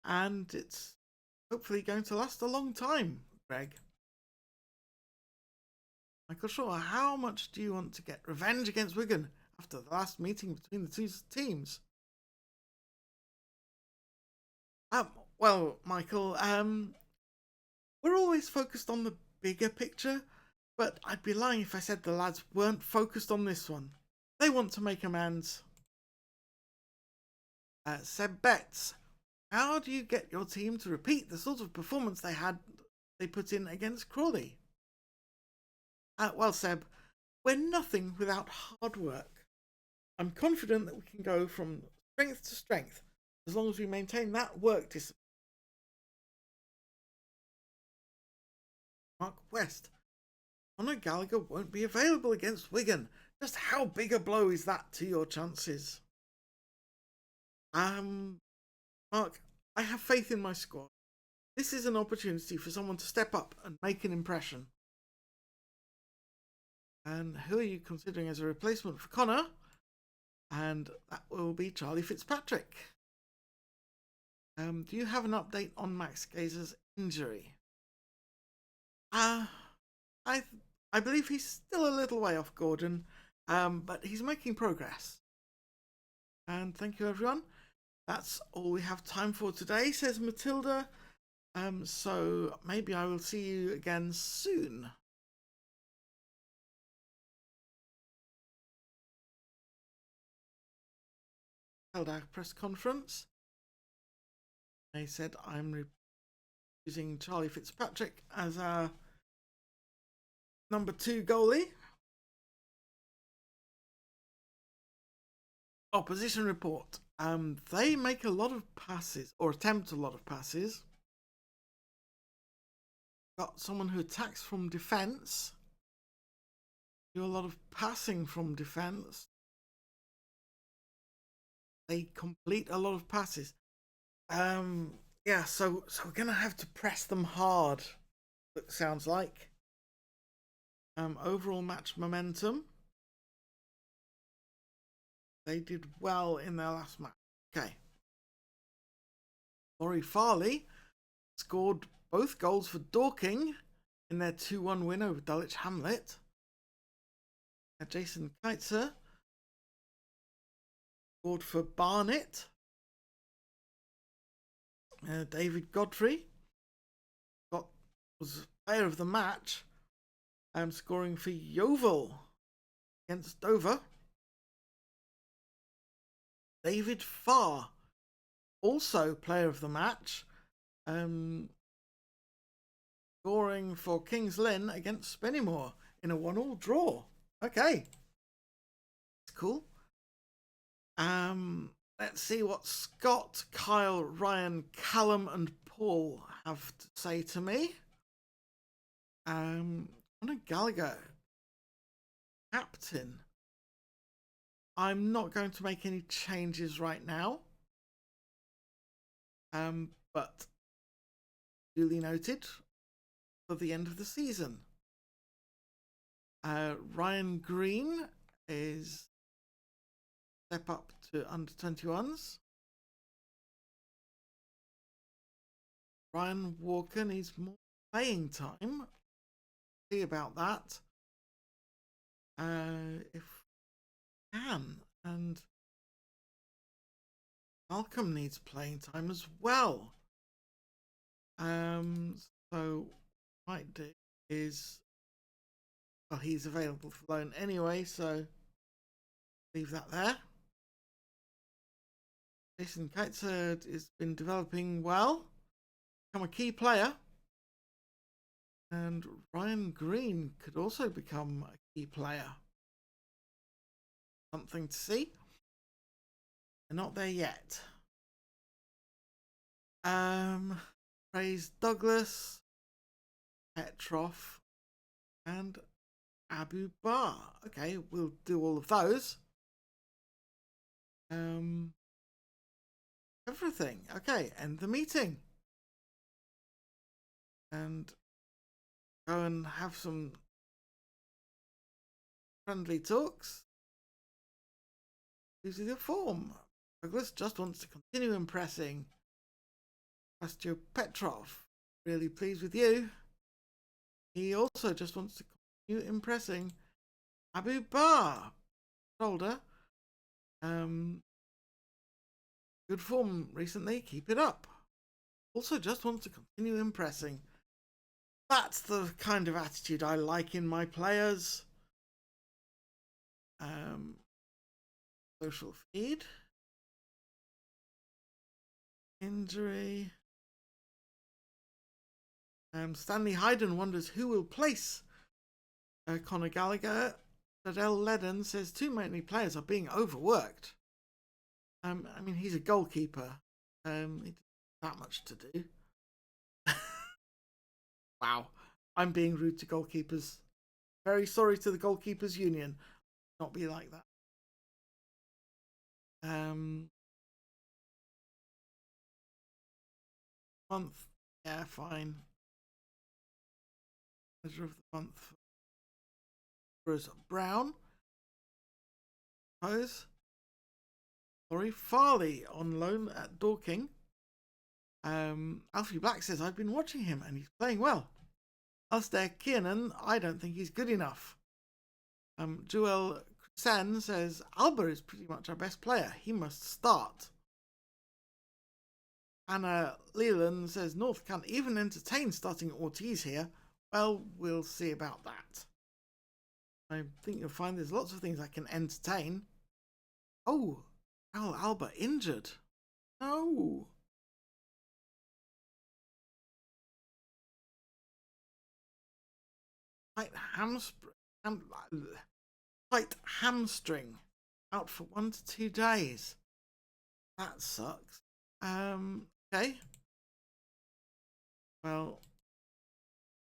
A: and it's hopefully going to last a long time, Greg. Michael Shaw, how much do you want to get revenge against Wigan after the last meeting between the two teams? Well, Michael, we're always focused on the bigger picture, but I'd be lying if I said the lads weren't focused on this one. They want to make amends. Seb Betts, how do you get your team to repeat the sort of performance they put in against Crawley? Well, Seb, we're nothing without hard work. I'm confident that we can go from strength to strength as long as we maintain that work discipline. Mark West, Conor Gallagher won't be available against Wigan. Just how big a blow is that to your chances? Mark, I have faith in my squad. This is an opportunity for someone to step up and make an impression. And who are you considering as a replacement for Conor? And that will be Charlie Fitzpatrick. Do you have an update on Max Gazer's injury? I believe he's still a little way off Gordon, but he's making progress. And thank you, everyone. That's all we have time for today, says Matilda. So maybe I will see you again soon. Held our press conference. They said I'm using Charlie Fitzpatrick as our number 2 goalie. Opposition report. They make a lot of passes, or attempt a lot of passes. Got someone who attacks from defence. Do a lot of passing from defence. They complete a lot of passes. Yeah, so we're gonna have to press them hard. It sounds like. Overall match momentum. They did well in their last match. Okay. Laurie Farley scored both goals for Dorking in their 2-1 win over Dulwich Hamlet. Jason Keitzer scored for Barnet. David Godfrey was player of the match, scoring for Yeovil against Dover. David Farr, also player of the match, scoring for Kings Lynn against Spennymoor in a 1-1 draw. Okay, it's cool. Let's see what Scott, Kyle, Ryan, Callum, and Paul have to say to me. Conor Gallagher, captain. I'm not going to make any changes right now. But duly noted for the end of the season. Ryan Green is step up to under 21s. Ryan Walker needs more playing time. See about that. If we can. And Malcolm needs playing time as well. So what I might do is, well, he's available for loan anyway, so leave that there. Jason Keitzer has been developing well, become a key player. And Ryan Green could also become a key player. Something to see. They're not there yet. Praise Douglas, Petrov, and Abu Bar. Okay, we'll do all of those. Everything. Okay, end the meeting. And go and have some friendly talks. Use your form. Douglas just wants to continue impressing. Astio Petrov, really pleased with you. He also just wants to continue impressing. Abu Bar, older. Good form recently, keep it up. Also just wants to continue impressing. That's the kind of attitude I like in my players. Social feed. Injury. Stanley Hayden wonders who will place Conor Gallagher. Adele Ledden says too many players are being overworked. I mean, he's a goalkeeper. He doesn't have that much to do. Wow, I'm being rude to goalkeepers. Very sorry to the goalkeepers union. Not be like that. Month, yeah, fine. Measure of the month. Bruce Brown. Pose. Laurie Farley on loan at Dorking. Alfie Black says, I've been watching him and he's playing well. Alistair Kiernan, I don't think he's good enough. Joel Sen says, Alba is pretty much our best player. He must start. Anna Leland says, North can't even entertain starting Ortiz here. Well, we'll see about that. I think you'll find there's lots of things I can entertain. Oh, Alba injured. No. Tight hamstring. Out for 1 to 2 days. That sucks. Okay. Well,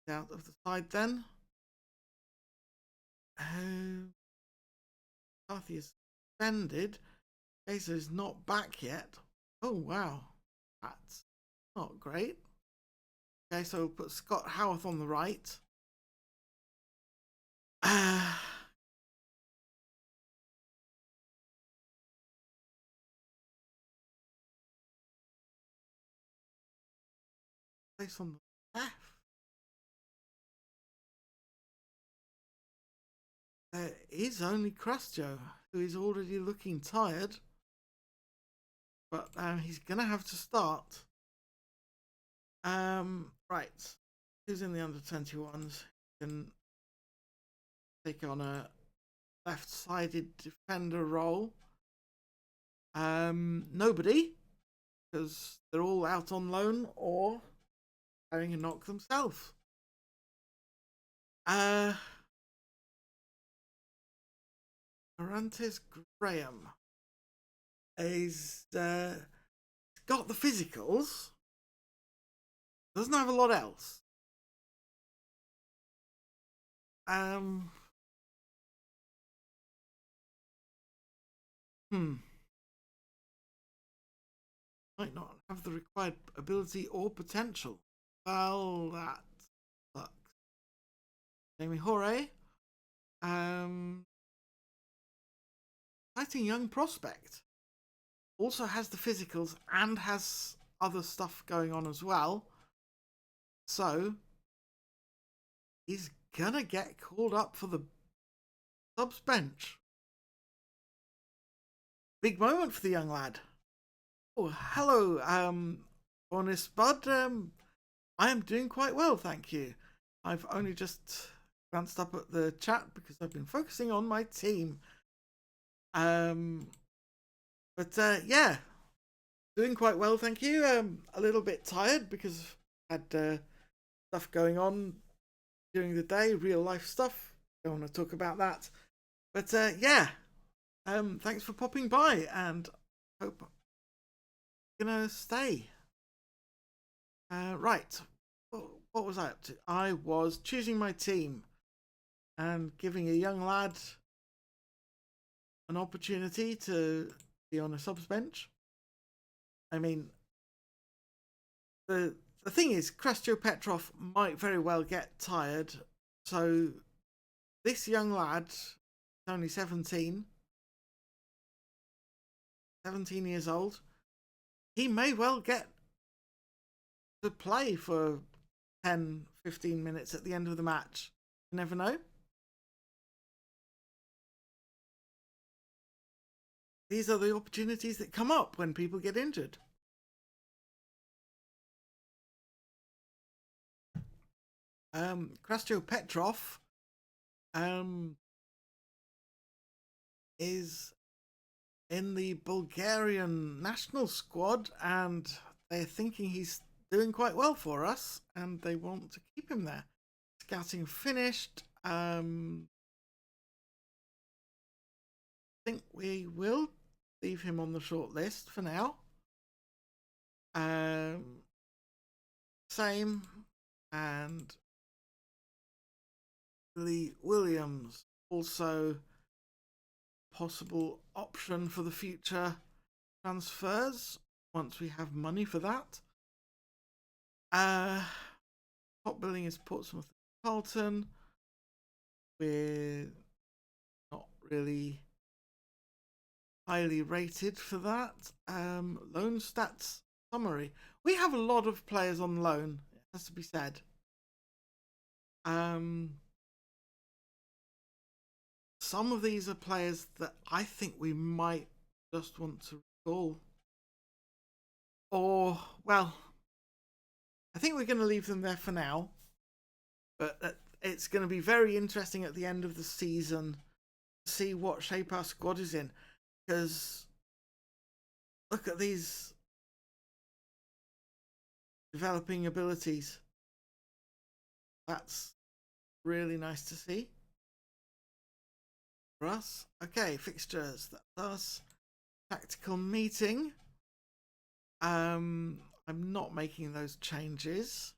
A: out of the side then. Carthy is suspended. Gazer is not back yet. Oh wow, that's not great. Okay, so we'll put Scott Howarth on the right. Place on the left. there is only Crustio, who is already looking tired. But he's going to have to start. Right. Who's in the under 21s? Can take on a left-sided defender role. Nobody, because they're all out on loan or having a knock themselves. Arantes Graham is got the physicals, doesn't have a lot else. Might not have the required ability or potential. Well, that sucks. Jamie Hore. Exciting young prospect. Also has the physicals and has other stuff going on as well. So he's gonna get called up for the subs bench. Big moment for the young lad. Oh, hello, honest bud. I am doing quite well, thank you. I've only just glanced up at the chat because I've been focusing on my team. Yeah, doing quite well, thank you. A little bit tired because I had stuff going on during the day, real life stuff. Don't want to talk about that. But yeah, thanks for popping by, and hope you're gonna stay. Right, what was I up to? I was choosing my team and giving a young lad an opportunity to be on a subs bench. I mean, the thing is, Krastyo Petrov might very well get tired, so this young lad is only 17 years old. He may well get to play for 10-15 minutes at the end of the match. You never know. These are the opportunities that come up when people get injured. Krastyo Petrov is in the Bulgarian national squad, and they're thinking he's doing quite well for us, and they want to keep him there. Scouting finished. I think we will leave him on the short list for now. Same, and Lee Williams also possible option for the future transfers once we have money for that. Top billing is Portsmouth and Carlton. We're not really highly rated for that. Loan stats summary. We have a lot of players on loan, it has to be said. Some of these are players that I think we might just want to recall. Or, well, I think we're going to leave them there for now. But it's going to be very interesting at the end of the season to see what shape our squad is in. Because look at these developing abilities. That's really nice to see for us. Okay, fixtures. That's us. Tactical meeting. I'm not making those changes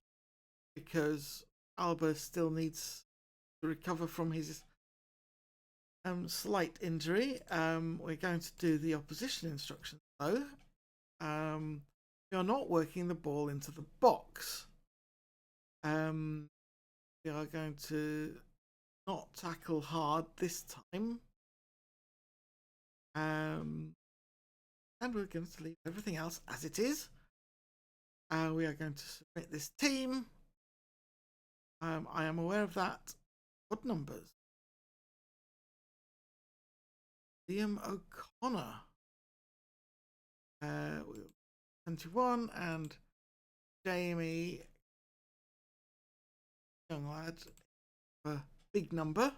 A: because Alba still needs to recover from his slight injury. We're going to do the opposition instructions though. We are not working the ball into the box. We are going to not tackle hard this time. And we're going to leave everything else as it is. We are going to submit this team. I am aware of that. What numbers? Liam O'Connor. 21 and Jamie, young lad, a big number.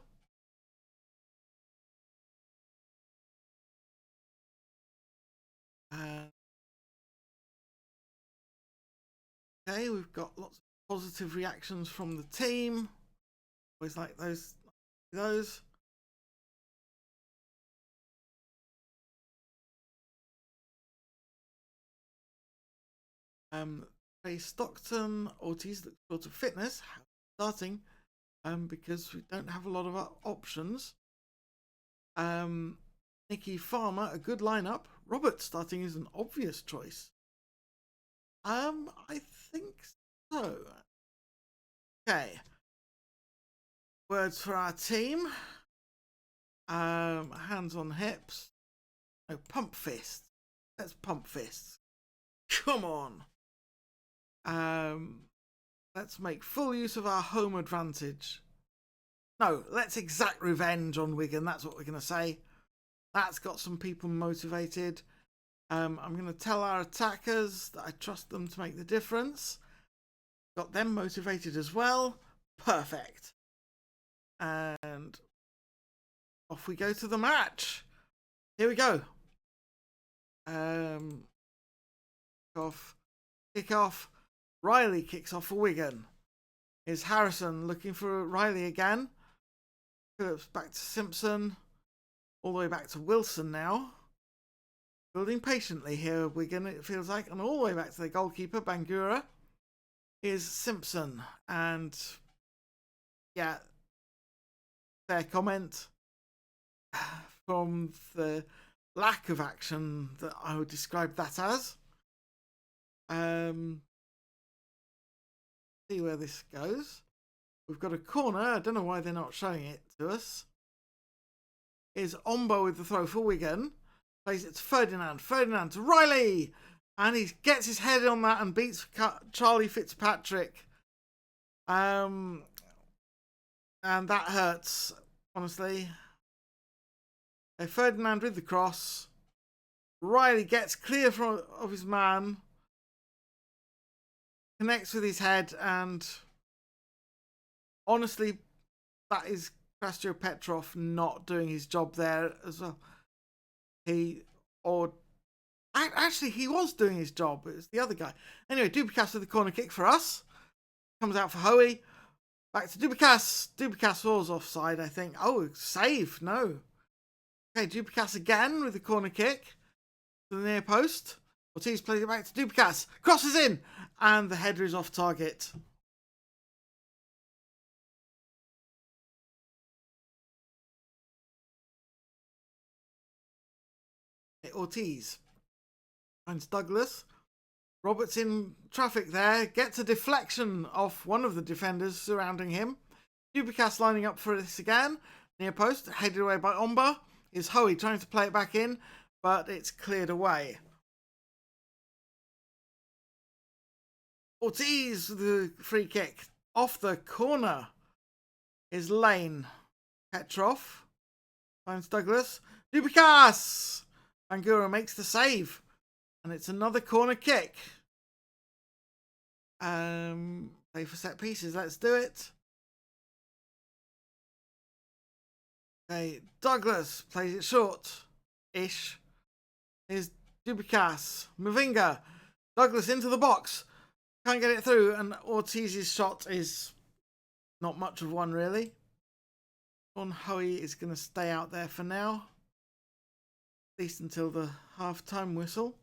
A: Okay, we've got lots of positive reactions from the team. Always like those. Ray Stockton, Ortiz looks short of fitness, starting, because we don't have a lot of options. Nicky Farmer, a good lineup. Robert starting is an obvious choice. I think so. Okay. Words for our team. Hands on hips. No, pump fist. Let's pump fists. Come on. Let's make full use of our home advantage. No, let's exact revenge on Wigan. That's what we're going to say. That's got some people motivated. I'm going to tell our attackers that I trust them to make the difference. Got them motivated as well. Perfect. And off we go to the match. Here we go. Kick off. Riley kicks off for Wigan. Here's Harrison looking for Riley again. Phillips back to Simpson. All the way back to Wilson now. Building patiently here, Wigan, it feels like. And all the way back to the goalkeeper, Bangura. Here's Simpson. And yeah, fair comment from the lack of action that I would describe that as. See where this goes. We've got a corner. I don't know why they're not showing it to us. Here's Ombo with the throw for Wigan. Plays it to Ferdinand. Ferdinand to Riley. And he gets his head on that and beats Charlie Fitzpatrick. And that hurts, honestly. Ferdinand with the cross. Riley gets clear of his man. Connects with his head, and honestly, that is Krastyo Petrov not doing his job there as well. He was doing his job. It was the other guy. Anyway, Dubikas with the corner kick for us. Comes out for Hoey. Back to Dubikas. Dubikas falls offside, I think. Oh, save. No. Okay, Dubikas again with the corner kick to the near post. Ortiz plays it back to Dubikas. Crosses in. And the header is off target. Ortiz finds Douglas. Roberts in traffic there. Gets a deflection off one of the defenders surrounding him. Dubikas lining up for this again. Near post. Headed away by Omba. Is Hoey trying to play it back in. But it's cleared away. Ortiz with the free kick. Off the corner is Lane. Petrov finds Douglas. Dubikas! Bangura makes the save. And it's another corner kick. Play for set pieces. Let's do it. Okay, Douglas plays it short-ish. Here's Dubikas. Mavinga. Douglas into the box. Can't get it through. And Ortiz's shot is not much of one, really. Sean Hoey is going to stay out there for now. At least until the half-time whistle.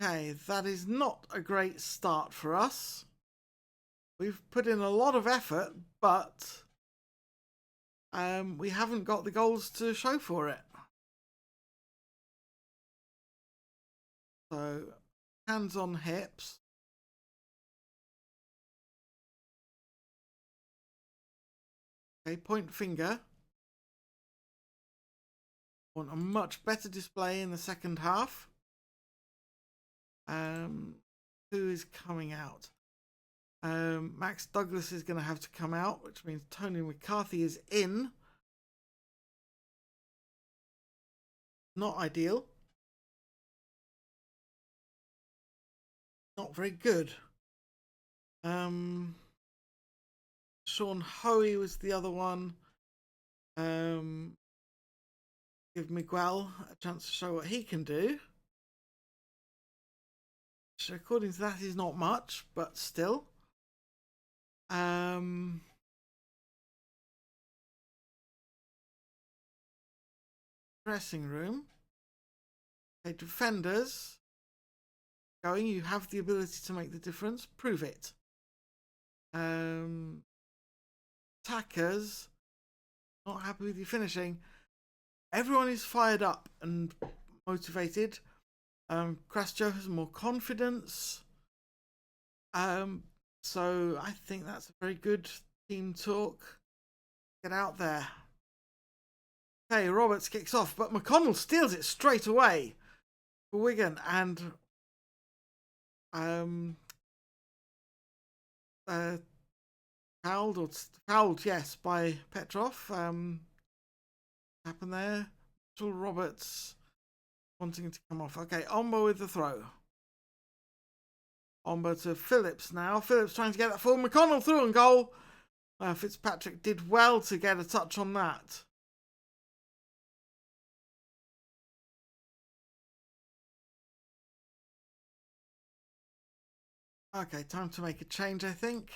A: Okay, that is not a great start for us. We've put in a lot of effort, but we haven't got the goals to show for it. So, hands on hips. Okay, point finger. Want a much better display in the second half. who is coming out? Max Douglas is going to have to come out, which means Tony McCarthy is in. Not ideal. Not very good. Sean Hoey was the other one. Give Miguel a chance to show what he can do. So according to that, is not much, but still. Dressing room. Okay, defenders. Going, you have the ability to make the difference. Prove it. Attackers. Not happy with your finishing. Everyone is fired up and motivated. Krasjo has more confidence. So I think that's a very good team talk. Get out there. Okay, Roberts kicks off, but McConnell steals it straight away for Wigan, and fouled, yes, by Petrov. Happened there. Roberts wanting to come off. Okay, Omba with the throw. Omba to Phillips now. Phillips trying to get that forward. McConnell through and goal. Fitzpatrick did well to get a touch on that. Okay, time to make a change, I think.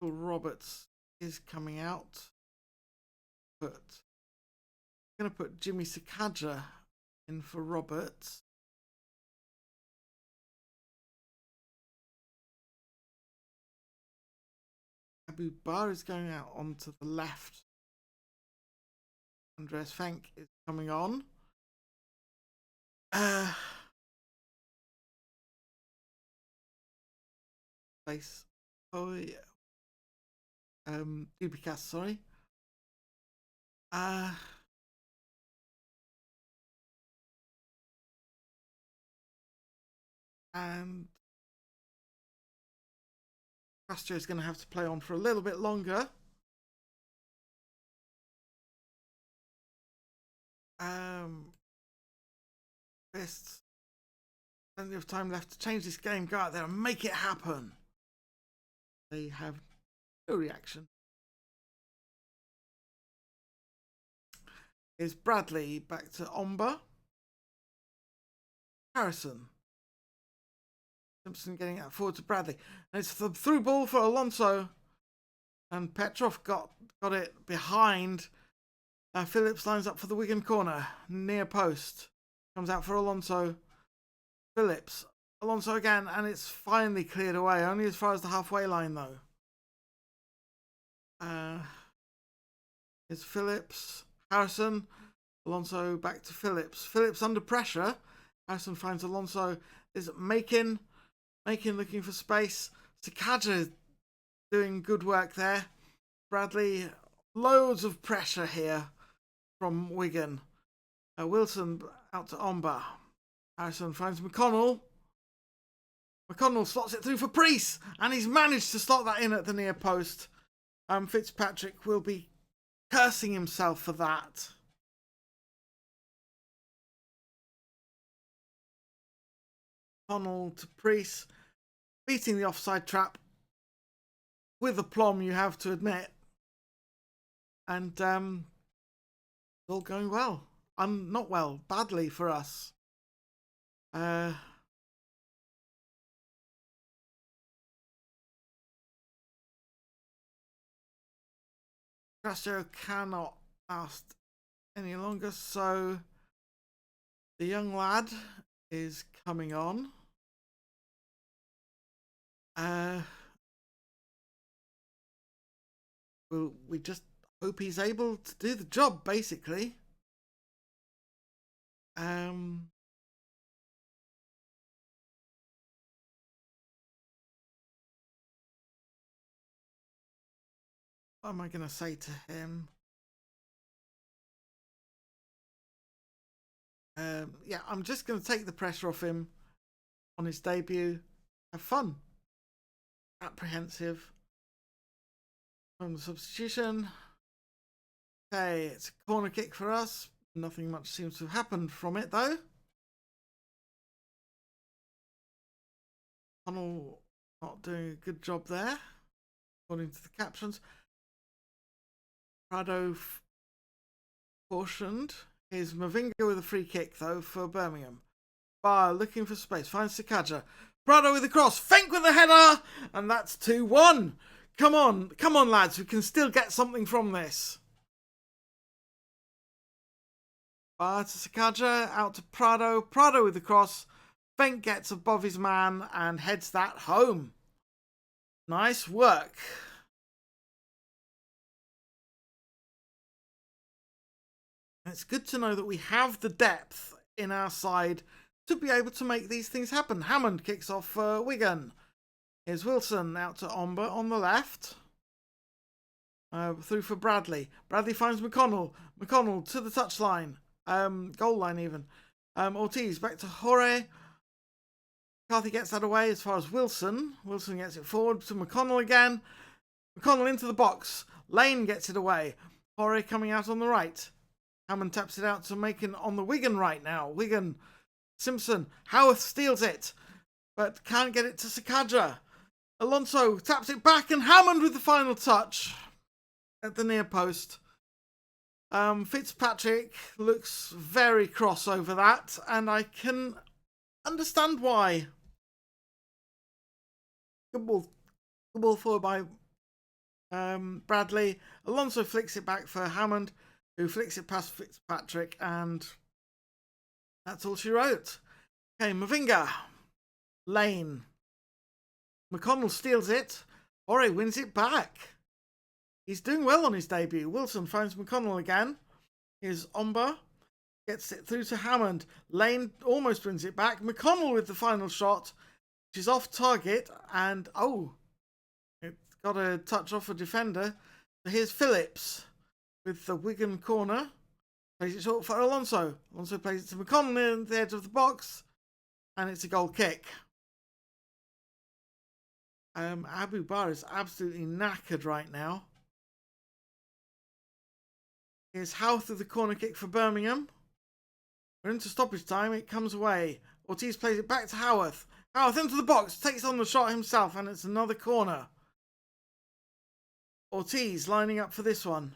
A: Roberts is coming out. But I'm going to put Jimmy Sakaja in for Roberts. Abu Bar is going out onto the left. Andreas Fank is coming on. Place. Oh yeah. Dubicas, sorry. And Castro is going to have to play on for a little bit longer. Fists. Plenty of time left to change this game. Go out there and make it happen. They have no reaction. Is Bradley back to Omba. Harrison. Simpson getting out forward to Bradley. And it's the through ball for Alonso. And Petrov got it behind. Phillips lines up for the Wigan corner. Near post. Comes out for Alonso. Phillips. Alonso again. And it's finally cleared away. Only as far as the halfway line though. It's Phillips. Harrison. Alonso back to Phillips. Phillips under pressure. Harrison finds Alonso. Is Makin looking for space. Sakaja doing good work there. Bradley, loads of pressure here from Wigan. Wilson out to Omba. Harrison finds McConnell. McConnell slots it through for Priest, and he's managed to slot that in at the near post. Fitzpatrick will be cursing himself for that. McConnell to Priest, beating the offside trap with aplomb, you have to admit. And it's all going well. Not well, badly for us. Castro cannot last any longer, so the young lad is coming on. Well, we just hope he's able to do the job, basically. What am I going to say to him? Yeah, I'm just going to take the pressure off him on his debut. Have fun. Apprehensive. From the substitution. Okay, it's a corner kick for us. Nothing much seems to have happened from it, though. Connell not doing a good job there, according to the captions. Prado cautioned. Here's Mavinga with a free kick, though, for Birmingham. Bar looking for space. Finds Sakaja. Prado with a cross. Fink with a header. And that's 2-1. Come on, lads. We can still get something from this. Bar to Sakaja. Out to Prado. Prado with the cross. Fink gets above his man and heads that home. Nice work. It's good to know that we have the depth in our side to be able to make these things happen. Hammond kicks off for Wigan. Here's Wilson out to Omba on the left. Through for Bradley. Bradley finds McConnell. McConnell to the touchline. Goal line even. Ortiz back to Jorge. McCarthy gets that away as far as Wilson. Wilson gets it forward to McConnell again. McConnell into the box. Lane gets it away. Jorge coming out on the right. Hammond taps it out to Macon on the Wigan right now. Wigan, Simpson, Howarth steals it, but can't get it to Sakaja. Alonso taps it back and Hammond with the final touch at the near post. Fitzpatrick looks very cross over that, and I can understand why. Good ball forward by Bradley. Alonso flicks it back for Hammond, who flicks it past Fitzpatrick, and that's all she wrote. Okay, Mavinga. Lane. McConnell steals it. Ore wins it back. He's doing well on his debut. Wilson finds McConnell again. Here's Omba. Gets it through to Hammond. Lane almost wins it back. McConnell with the final shot. She's off target, and it's got a touch off a defender. So here's Phillips with the Wigan corner. Plays it short for Alonso. Alonso plays it to McConnell in the edge of the box. And it's a goal kick. Abu Bar is absolutely knackered right now. Here's Howarth with the corner kick for Birmingham. We're into stoppage time. It comes away. Ortiz plays it back to Howarth. Howarth into the box. Takes on the shot himself. And it's another corner. Ortiz lining up for this one.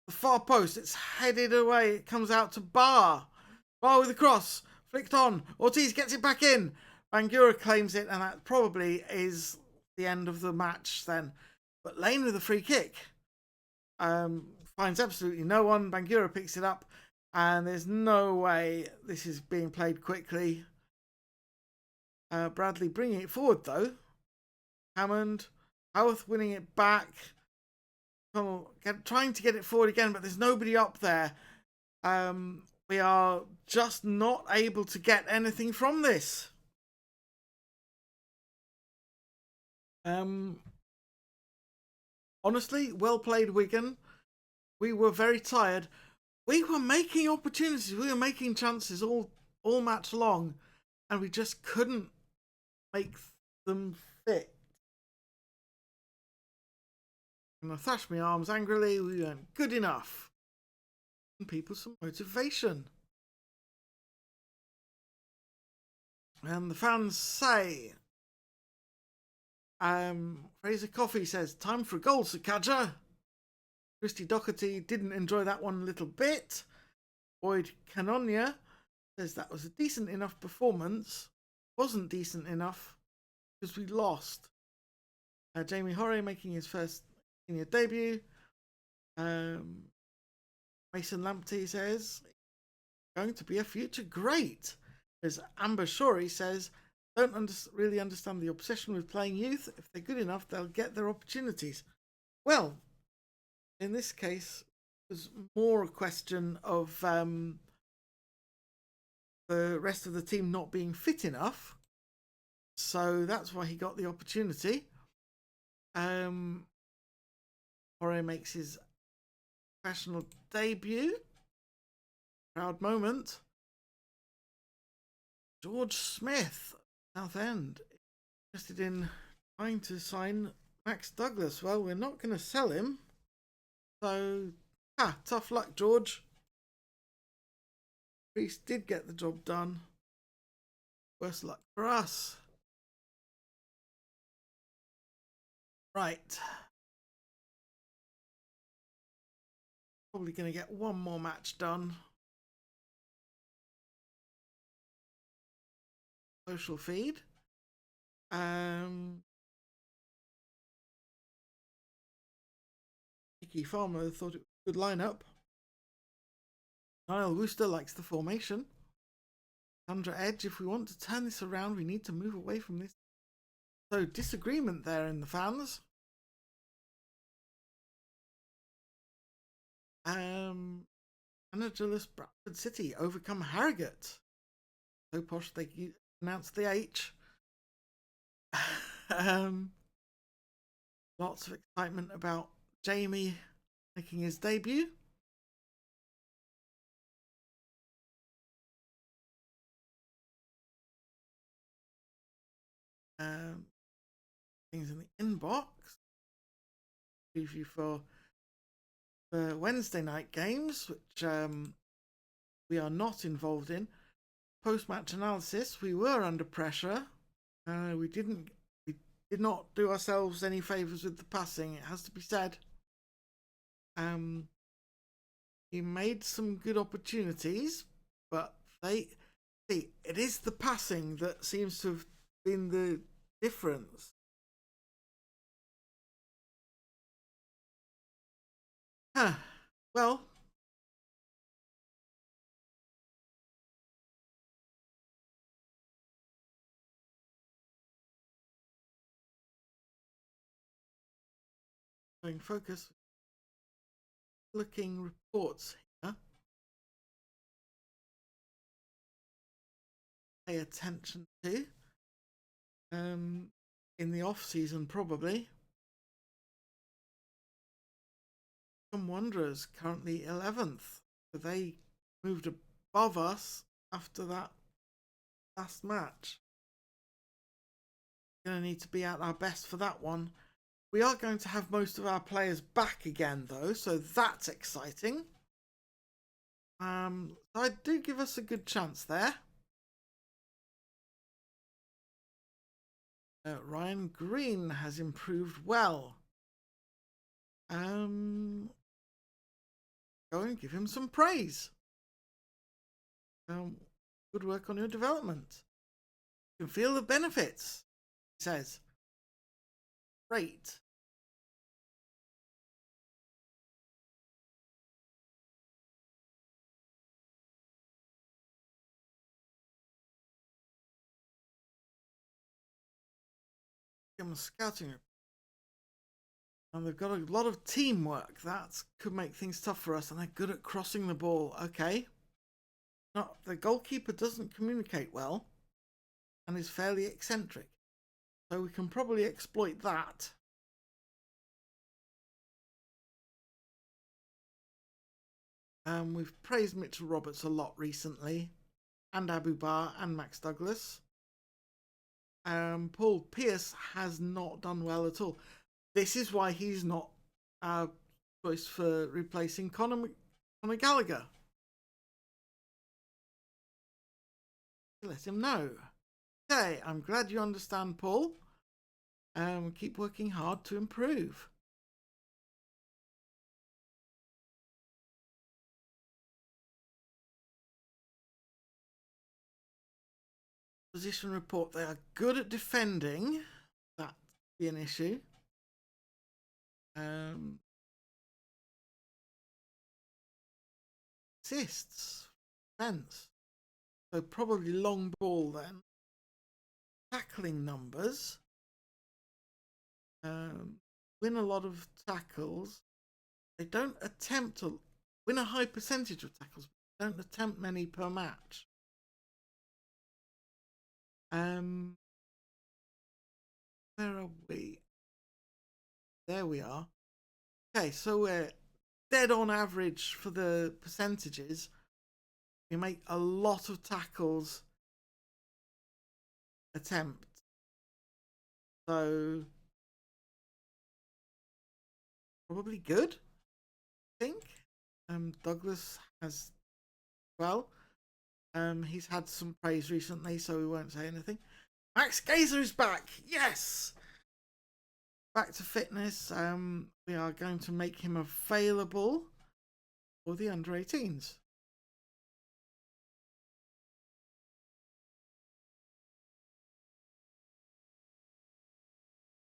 A: The far post. It's headed away. It comes out to Bar. Bar with the cross. Flicked on. Ortiz gets it back in. Bangura claims it. And that probably is the end of the match then. But Lane with a free kick. Finds absolutely no one. Bangura picks it up. And there's no way this is being played quickly. Bradley bringing it forward though. Hammond. Howarth winning it back. Trying to get it forward again, but there's nobody up there. We are just not able to get anything from this. Honestly, well played, Wigan. We were very tired. We were making opportunities. We were making chances all match long, and we just couldn't make them fit. And I thrashed my arms angrily. We weren't good enough. And people some motivation. And the fans say, Fraser Coffey says, time for a goal, Sakaja. Christy Doherty didn't enjoy that one a little bit. Boyd Canonia says that was a decent enough performance. Wasn't decent enough because we lost. Jamie Horry making his first senior debut. Mason Lamptey says, going to be a future great. As Amber Shorey says, don't really understand the obsession with playing youth. If they're good enough, they'll get their opportunities. Well, in this case, it was more a question of the rest of the team not being fit enough. So that's why he got the opportunity. Jorge makes his professional debut. Proud moment. George Smith, Southend, interested in trying to sign Max Douglas. Well, we're not going to sell him. So, tough luck, George. Reece did get the job done. Worse luck for us. Right. Probably going to get one more match done. Social feed. Kiki Farmer thought it was a good lineup. Niall Wooster likes the formation. Sandra Edge, if we want to turn this around, we need to move away from this. So, disagreement there in the fans. Managerless Bradford City overcome Harrogate. So posh they announced the H. Lots of excitement about Jamie making his debut. Things in the inbox. Preview for the Wednesday night games, which we are not involved in. Post-match analysis. We were under pressure. We did not do ourselves any favours with the passing. It has to be said. He made some good opportunities, but it is the passing that seems to have been the difference. Well, going focus. Looking reports here. Pay attention to. In the off season, probably. Some Wanderers currently 11th. They moved above us after that last match. Going to need to be at our best for that one. We are going to have most of our players back again, though, so that's exciting. I do give us a good chance there. Ryan Green has improved well. Go and give him some praise. Good work on your development. You can feel the benefits, he says. Great. Give them a scouting report. And they've got a lot of teamwork. That could make things tough for us. And they're good at crossing the ball. Okay. No, the goalkeeper doesn't communicate well and is fairly eccentric. So we can probably exploit that. We've praised Mitchell Roberts a lot recently. And Abu Bar and Max Douglas. Paul Pierce has not done well at all. This is why he's not our choice for replacing Conor Gallagher. Let him know. Okay, I'm glad you understand, Paul. Keep working hard to improve. Position report. They are good at defending. That'd be an issue. Assists. Defense. So probably long ball then. Tackling numbers. Win a lot of tackles. They don't attempt to win a high percentage of tackles, but don't attempt many per match. Where are we? There we are. Okay, so we're dead on average for the percentages. We make a lot of tackles attempt. So probably good, I think. Douglas has, well, he's had some praise recently, so we won't say anything. Max Gazer is back. Yes. Back to fitness. We are going to make him available for the under-18s.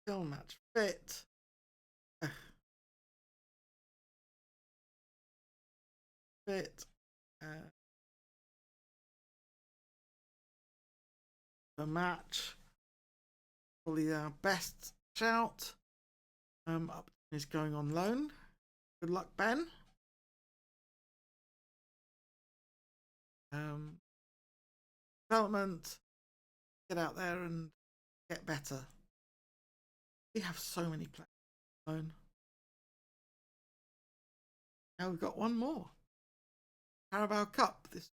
A: Still match fit. Fit. The match. Probably our best shout. Upton is going on loan. Good luck, Ben. Development. Get out there and get better. We have so many players on loan. Now we've got one more. Carabao Cup. This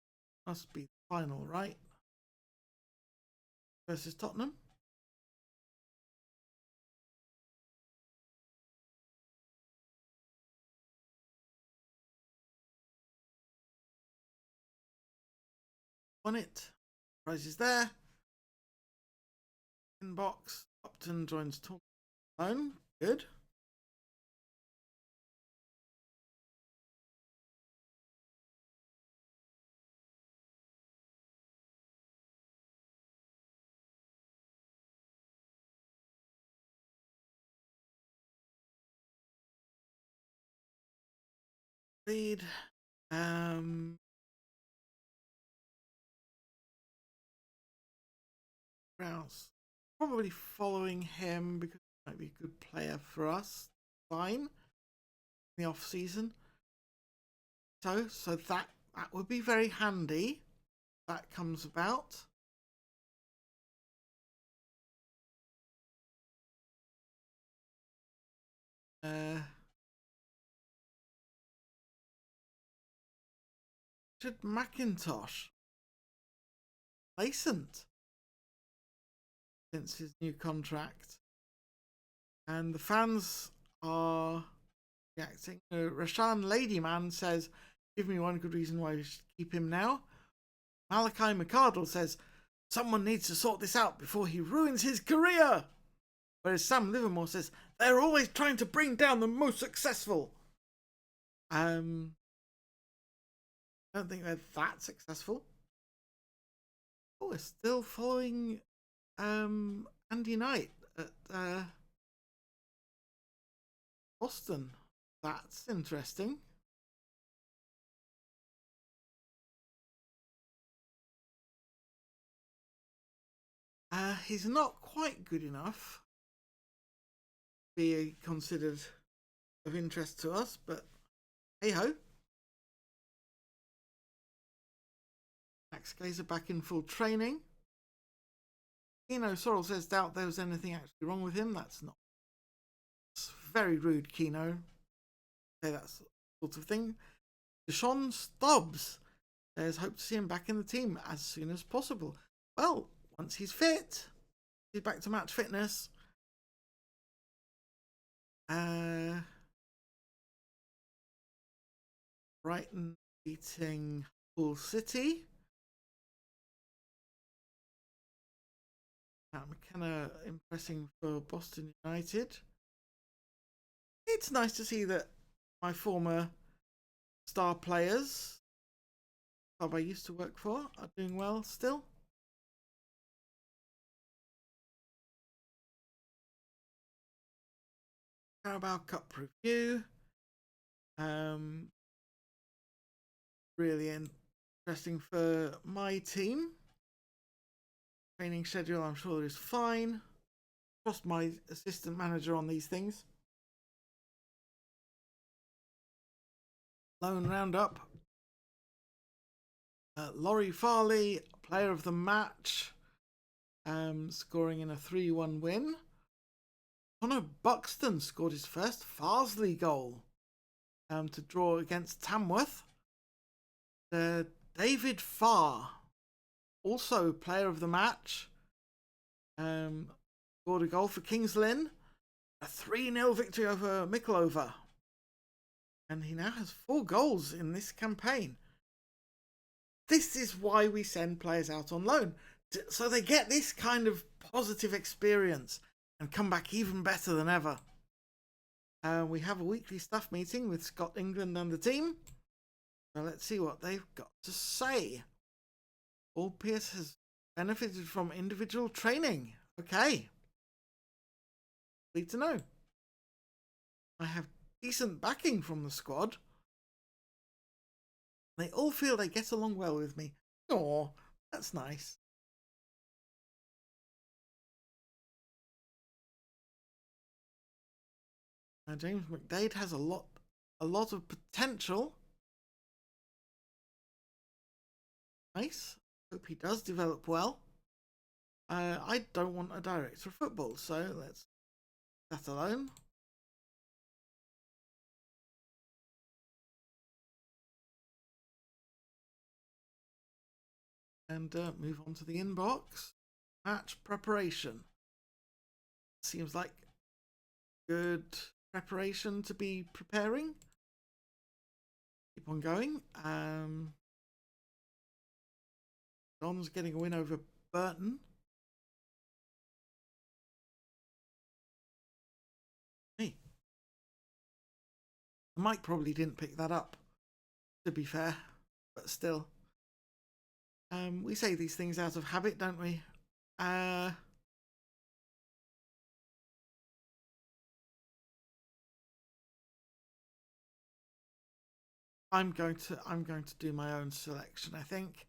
A: must be the final, right? Versus Tottenham. Won it. Prize is there. Inbox. Upton joins Tottenham. Good. Lead. Rouse. Probably following him because he might be a good player for us. Fine. In the off season. So that would be very handy. That comes about. Richard McIntosh. Placent. Since his new contract. And the fans are reacting. Rashan Ladyman says, give me one good reason why we should keep him now. Malachi McCardle says, someone needs to sort this out before he ruins his career. Whereas Sam Livermore says, they're always trying to bring down the most successful. I don't think they're that successful. Oh, we're still following Andy Knight at Boston. That's interesting. He's not quite good enough to be considered of interest to us, but hey ho. Max Gazer back in full training. Keno Sorrell says, doubt there was anything actually wrong with him. That's not. It's very rude, Keno. Say that sort of thing. Deshaun Stubbs says, hope to see him back in the team as soon as possible. Well, once he's fit, he's back to match fitness. Brighton beating Hull City. McKenna impressing for Boston United. It's nice to see that my former star players, club I used to work for, are doing well still. Carabao Cup review. Really interesting for my team. Training schedule, I'm sure is fine. Trust my assistant manager on these things. Loan roundup. Laurie Farley, player of the match, scoring in a 3-1 win. Connor Buxton scored his first Farsley goal to draw against Tamworth. The David Farr, also player of the match, scored a goal for Kings Lynn. A 3-0 victory over Mikulova. And he now has 4 goals in this campaign. This is why we send players out on loan, so they get this kind of positive experience and come back even better than ever. We have a weekly staff meeting with Scott England and the team. So let's see what they've got to say. Paul Pierce has benefited from individual training. Okay. Need to know. I have decent backing from the squad. They all feel they get along well with me. Oh, that's nice. Now, James McDade has a lot of potential. Nice. Hope he does develop well. I don't want a director of football, so let's leave that alone. And move on to the inbox. Match preparation. Seems like good preparation to be preparing. Keep on going. Don's getting a win over Burton. Hey. Mike probably didn't pick that up, to be fair, but still. We say these things out of habit, don't we? I'm going to do my own selection, I think.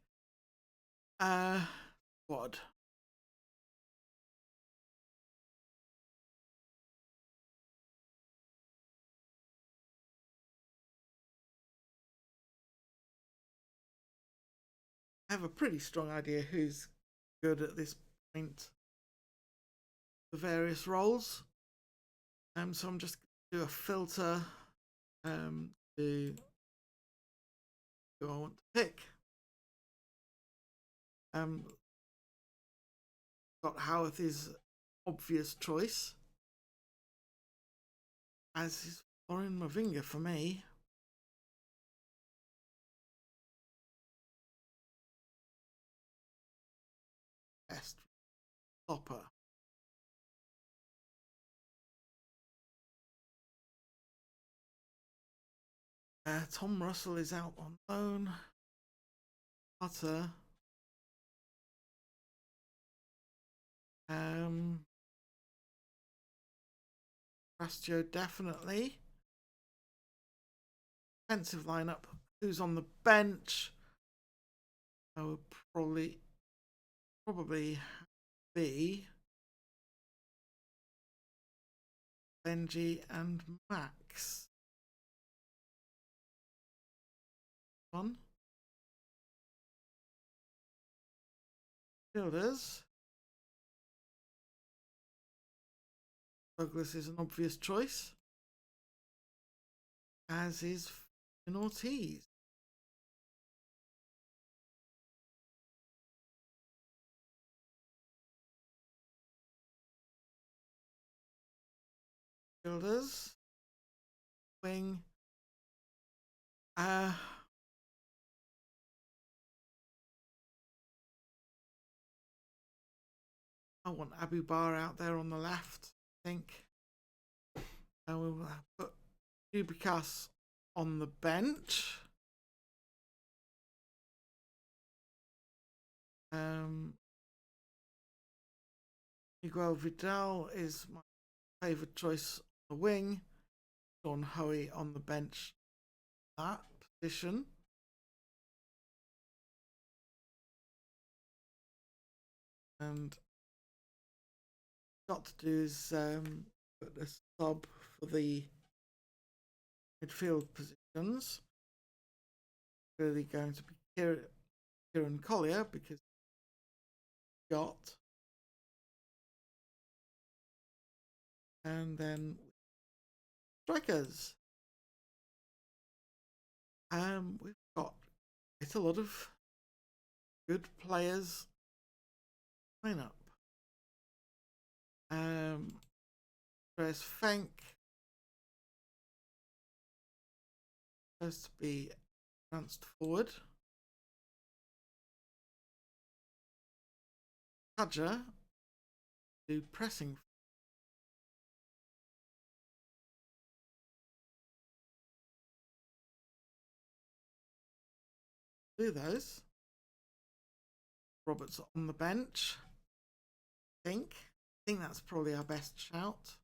A: Squad. I have a pretty strong idea who's good at this point. The various roles. So I'm just going to do a filter to who I want to pick. Scott Howarth is obvious choice, as is Lauren Mavinga for me. Best stopper. Tom Russell is out on loan. Potter. Rastio definitely. Defensive lineup. Who's on the bench? I would probably be Benji and Max. On fielders. Douglas is an obvious choice, as is Ortiz. Fielders. Wing. I want Abu Bar out there on the left, I think. And we'll put Dubikas on the bench. Miguel Vidal is my favourite choice on the wing. Sean Hoey on the bench, that position. And got to do is put a sub for the midfield positions. Really going to be Kieran Collier, because got, and then strikers. We've got quite a lot of good players line up. There's Fank. Supposed to be advanced forward. Cadger do pressing. Do those. Roberts on the bench. I think that's probably our best shout.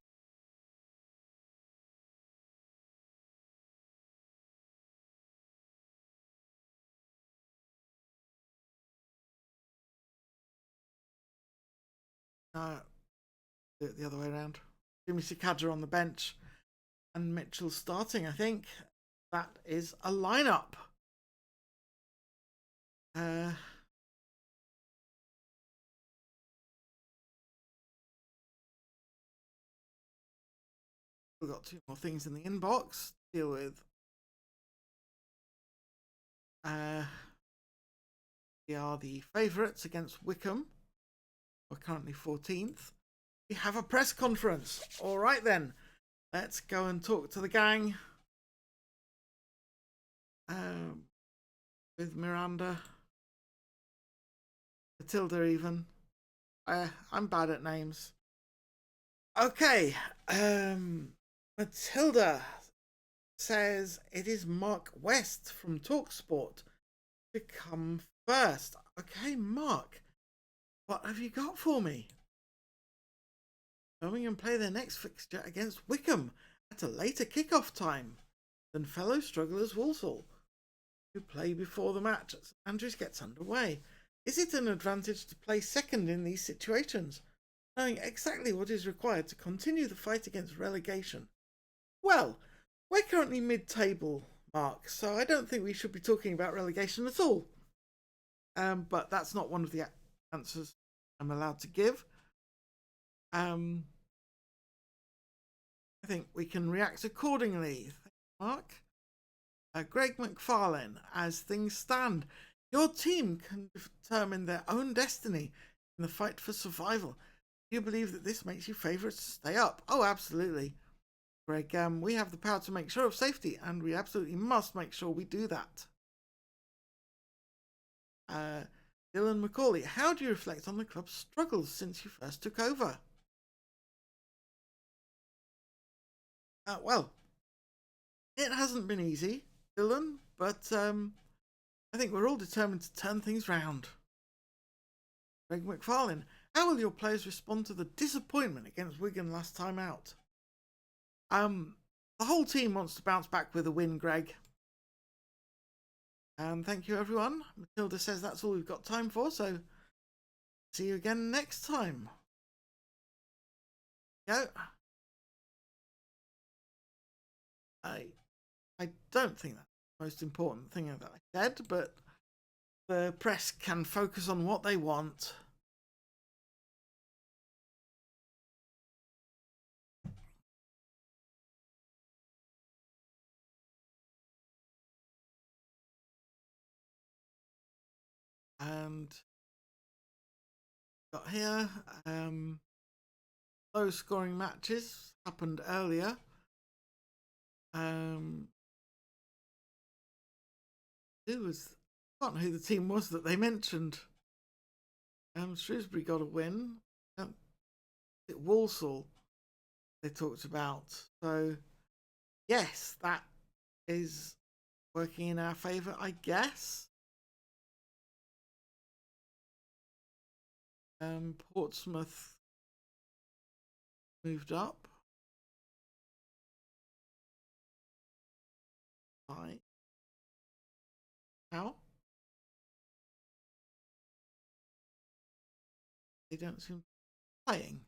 A: Do it the other way around. Jimmy Sikadja on the bench and Mitchell starting. I think that is a lineup. We've got 2 more things in the inbox to deal with. We are the favourites against Wycombe. We're currently 14th. We have a press conference. All right then, let's go and talk to the gang. With Miranda, Matilda even. I'm bad at names. Okay, Matilda says it is Mark West from TalkSport to come first. Okay, Mark, what have you got for me? Birmingham play their next fixture against Wycombe at a later kick-off time than fellow strugglers Walsall, who play before the match at St Andrews gets underway. Is it an advantage to play second in these situations, knowing exactly what is required to continue the fight against relegation? Well, we're currently mid-table, Mark, so I don't think we should be talking about relegation at all. But that's not one of the answers I'm allowed to give. I think we can react accordingly. Thank you, Mark. Greg McFarlane, as things stand, your team can determine their own destiny in the fight for survival. Do you believe that this makes you favourites to stay up? Oh, absolutely. Greg, we have the power to make sure of safety, and we absolutely must make sure we do that. Dylan McCauley, how do you reflect on the club's struggles since you first took over? Well, it hasn't been easy, Dylan, but I think we're all determined to turn things round. Greg McFarlane, how will your players respond to the disappointment against Wigan last time out? The whole team wants to bounce back with a win, Greg. Thank you, everyone. Matilda says that's all we've got time for, so see you again next time. Go. I don't think that's the most important thing that I said, but the press can focus on what they want. And got here, low scoring matches happened earlier. I can't know who the team was that they mentioned. Shrewsbury got a win. Walsall they talked about. So yes, that is working in our favour, I guess. Portsmouth moved up. Right. How? They don't seem to be playing.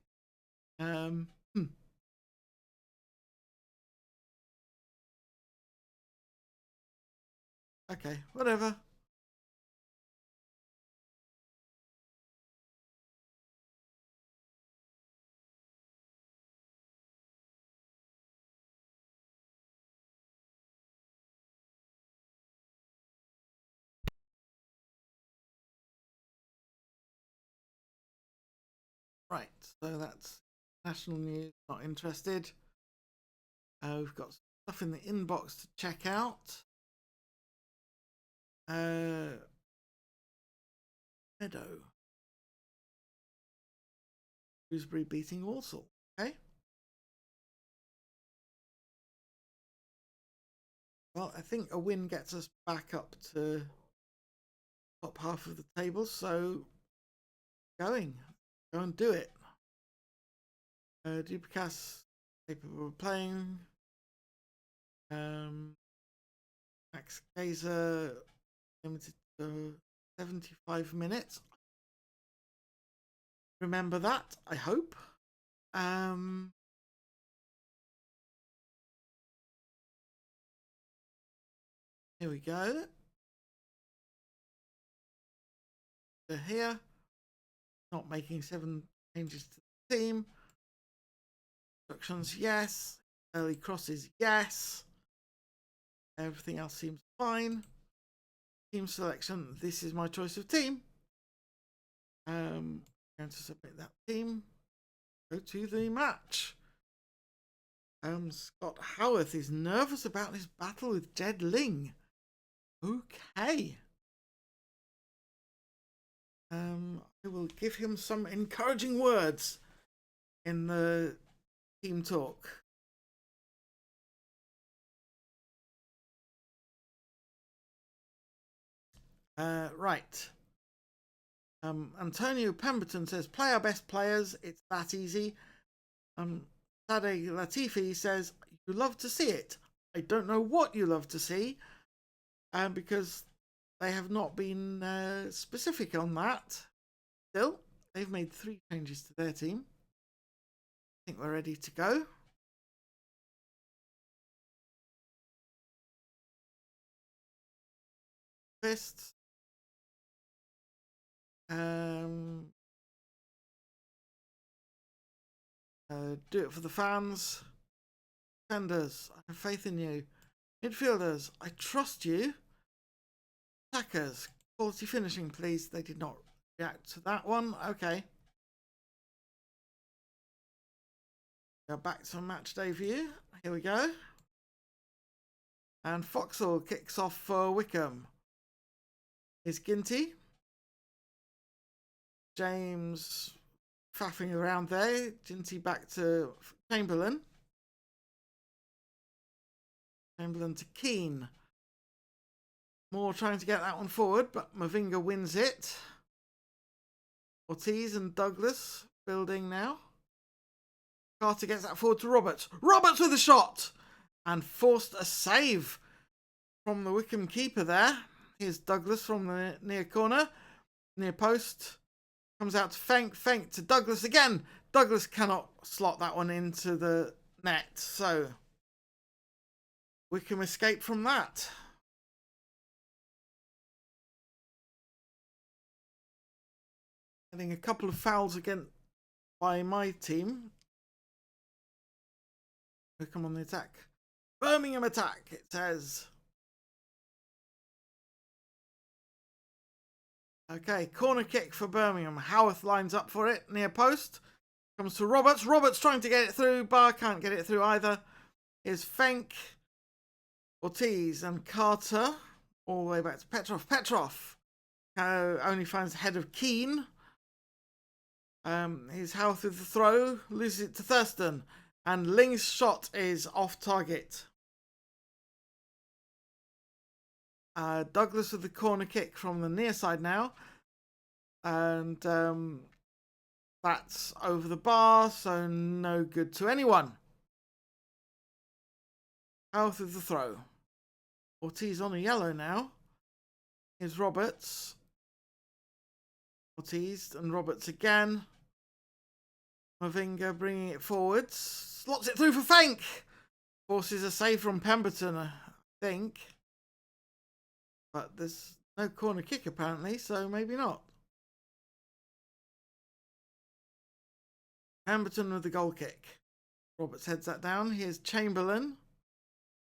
A: Okay, whatever. Right, so that's national news. Not interested. We've got stuff in the inbox to check out. Meadow. Shrewsbury beating Walsall. Okay. Well, I think a win gets us back up to top half of the table, so go and do it. Duplicass capable of playing. Max Gazer limited to 75 minutes. Remember that, I hope. Here we go. They're here. Not making 7 changes to the team. Instructions, yes. Early crosses, yes. Everything else seems fine. Team selection, this is my choice of team. I'm going to submit that team. Go to the match. Scott Howarth is nervous about his battle with Jed Ling. Okay. I will give him some encouraging words in the team talk. Right. Antonio Pemberton says, play our best players. It's that easy. Sadegh Latifi says, you love to see it. I don't know what you love to see, because they have not been specific on that. Still, they've made 3 changes to their team. I think we're ready to go. Fists. Do it for the fans. Defenders, I have faith in you. Midfielders, I trust you. Attackers, quality finishing, please. They did not react to that one. Okay. Go back to match day view. Here we go. And Foxall kicks off for Wickham. Here's Ginty. James faffing around there. Ginty back to Chamberlain. Chamberlain to Keane. Moore trying to get that one forward, but Mavinga wins it. Ortiz and Douglas building now. Carter gets that forward to Roberts. Roberts with a shot! And forced a save from the Wickham keeper there. Here's Douglas from the near corner. Near post. Comes out to Fenk. Fenk to Douglas again. Douglas cannot slot that one into the net. So Wickham escape from that. Getting a couple of fouls again by my team. Wickham on the attack. Birmingham attack, it says. Okay, corner kick for Birmingham. Howarth lines up for it. Near post. Comes to Roberts. Roberts trying to get it through. Baack can't get it through either. Here's Fenk. Ortiz and Carter. All the way back to Petrov. Petrov only finds the head of Keane. Here's Howarth with the throw. Loses it to Thurston. And Ling's shot is off target. Douglas with the corner kick from the near side now. And that's over the bar, so no good to anyone. Howarth with the throw. Ortiz on a yellow now. Here's Roberts. Ortiz and Roberts again. Mavinga bringing it forwards. Slots it through for Fenk. Forces a save from Pemberton, I think. But there's no corner kick apparently, so maybe not. Pemberton with the goal kick. Roberts heads that down. Here's Chamberlain.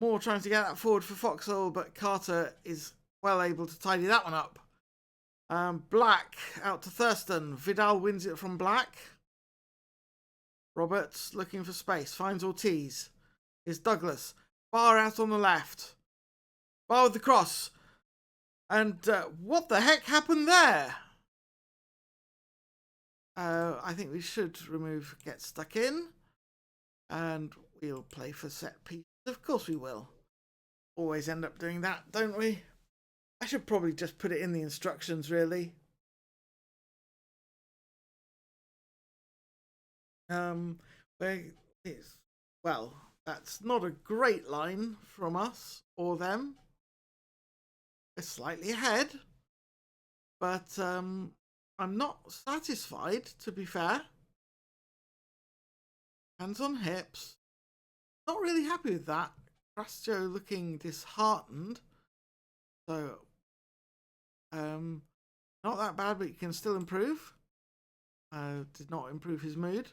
A: Moore trying to get that forward for Foxall, but Carter is well able to tidy that one up. Black out to Thurston. Vidal wins it from Black. Roberts looking for space. Finds Ortiz. Is Douglas. Bar out on the left. Bar with the cross. And what the heck happened there? I think we should remove get stuck in. And we'll play for set piece. Of course we will. Always end up doing that, don't we? I should probably just put it in the instructions, really. Where is, well, that's not a great line from us or them. We're slightly ahead, but I'm not satisfied, to be fair. Hands on hips. Not really happy with that. Rastio looking disheartened. So, not that bad, but you can still improve. Did not improve his mood.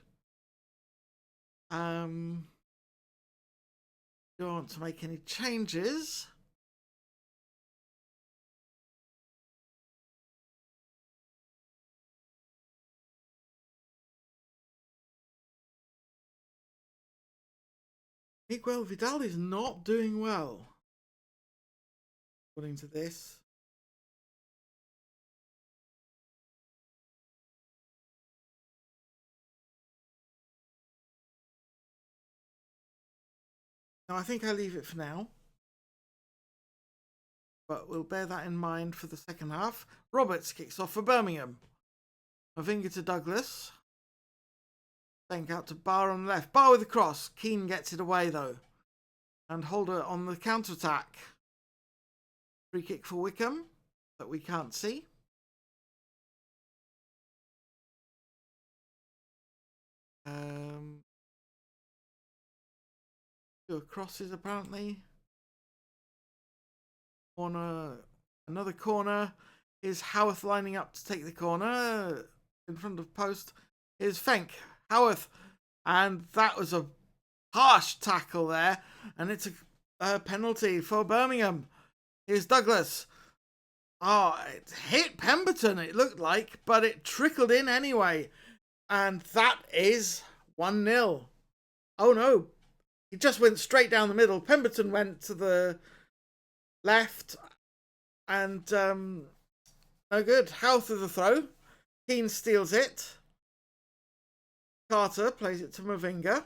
A: Don't want to make any changes. Miguel Vidal is not doing well, according to this. Now, I think I leave it for now, but we'll bear that in mind for the second half. Roberts kicks off for Birmingham. Mavinga to Douglas. Bank out to Barr on the left. Barr with the cross. Keane gets it away, though. And Holder on the counter-attack. Free kick for Wickham that we can't see. Two crosses, apparently. Corner, another corner. Is Howarth lining up to take the corner in front of post? Is Fenk. Howarth, and that was a harsh tackle there, and it's a penalty for Birmingham. Here's Douglas. Oh, it hit Pemberton, it looked like, but it trickled in anyway, and that is 1-0. Oh no, he just went straight down the middle. Pemberton went to the left, and no good. Howarth with the throw. Keane steals it. Carter plays it to Mavinga.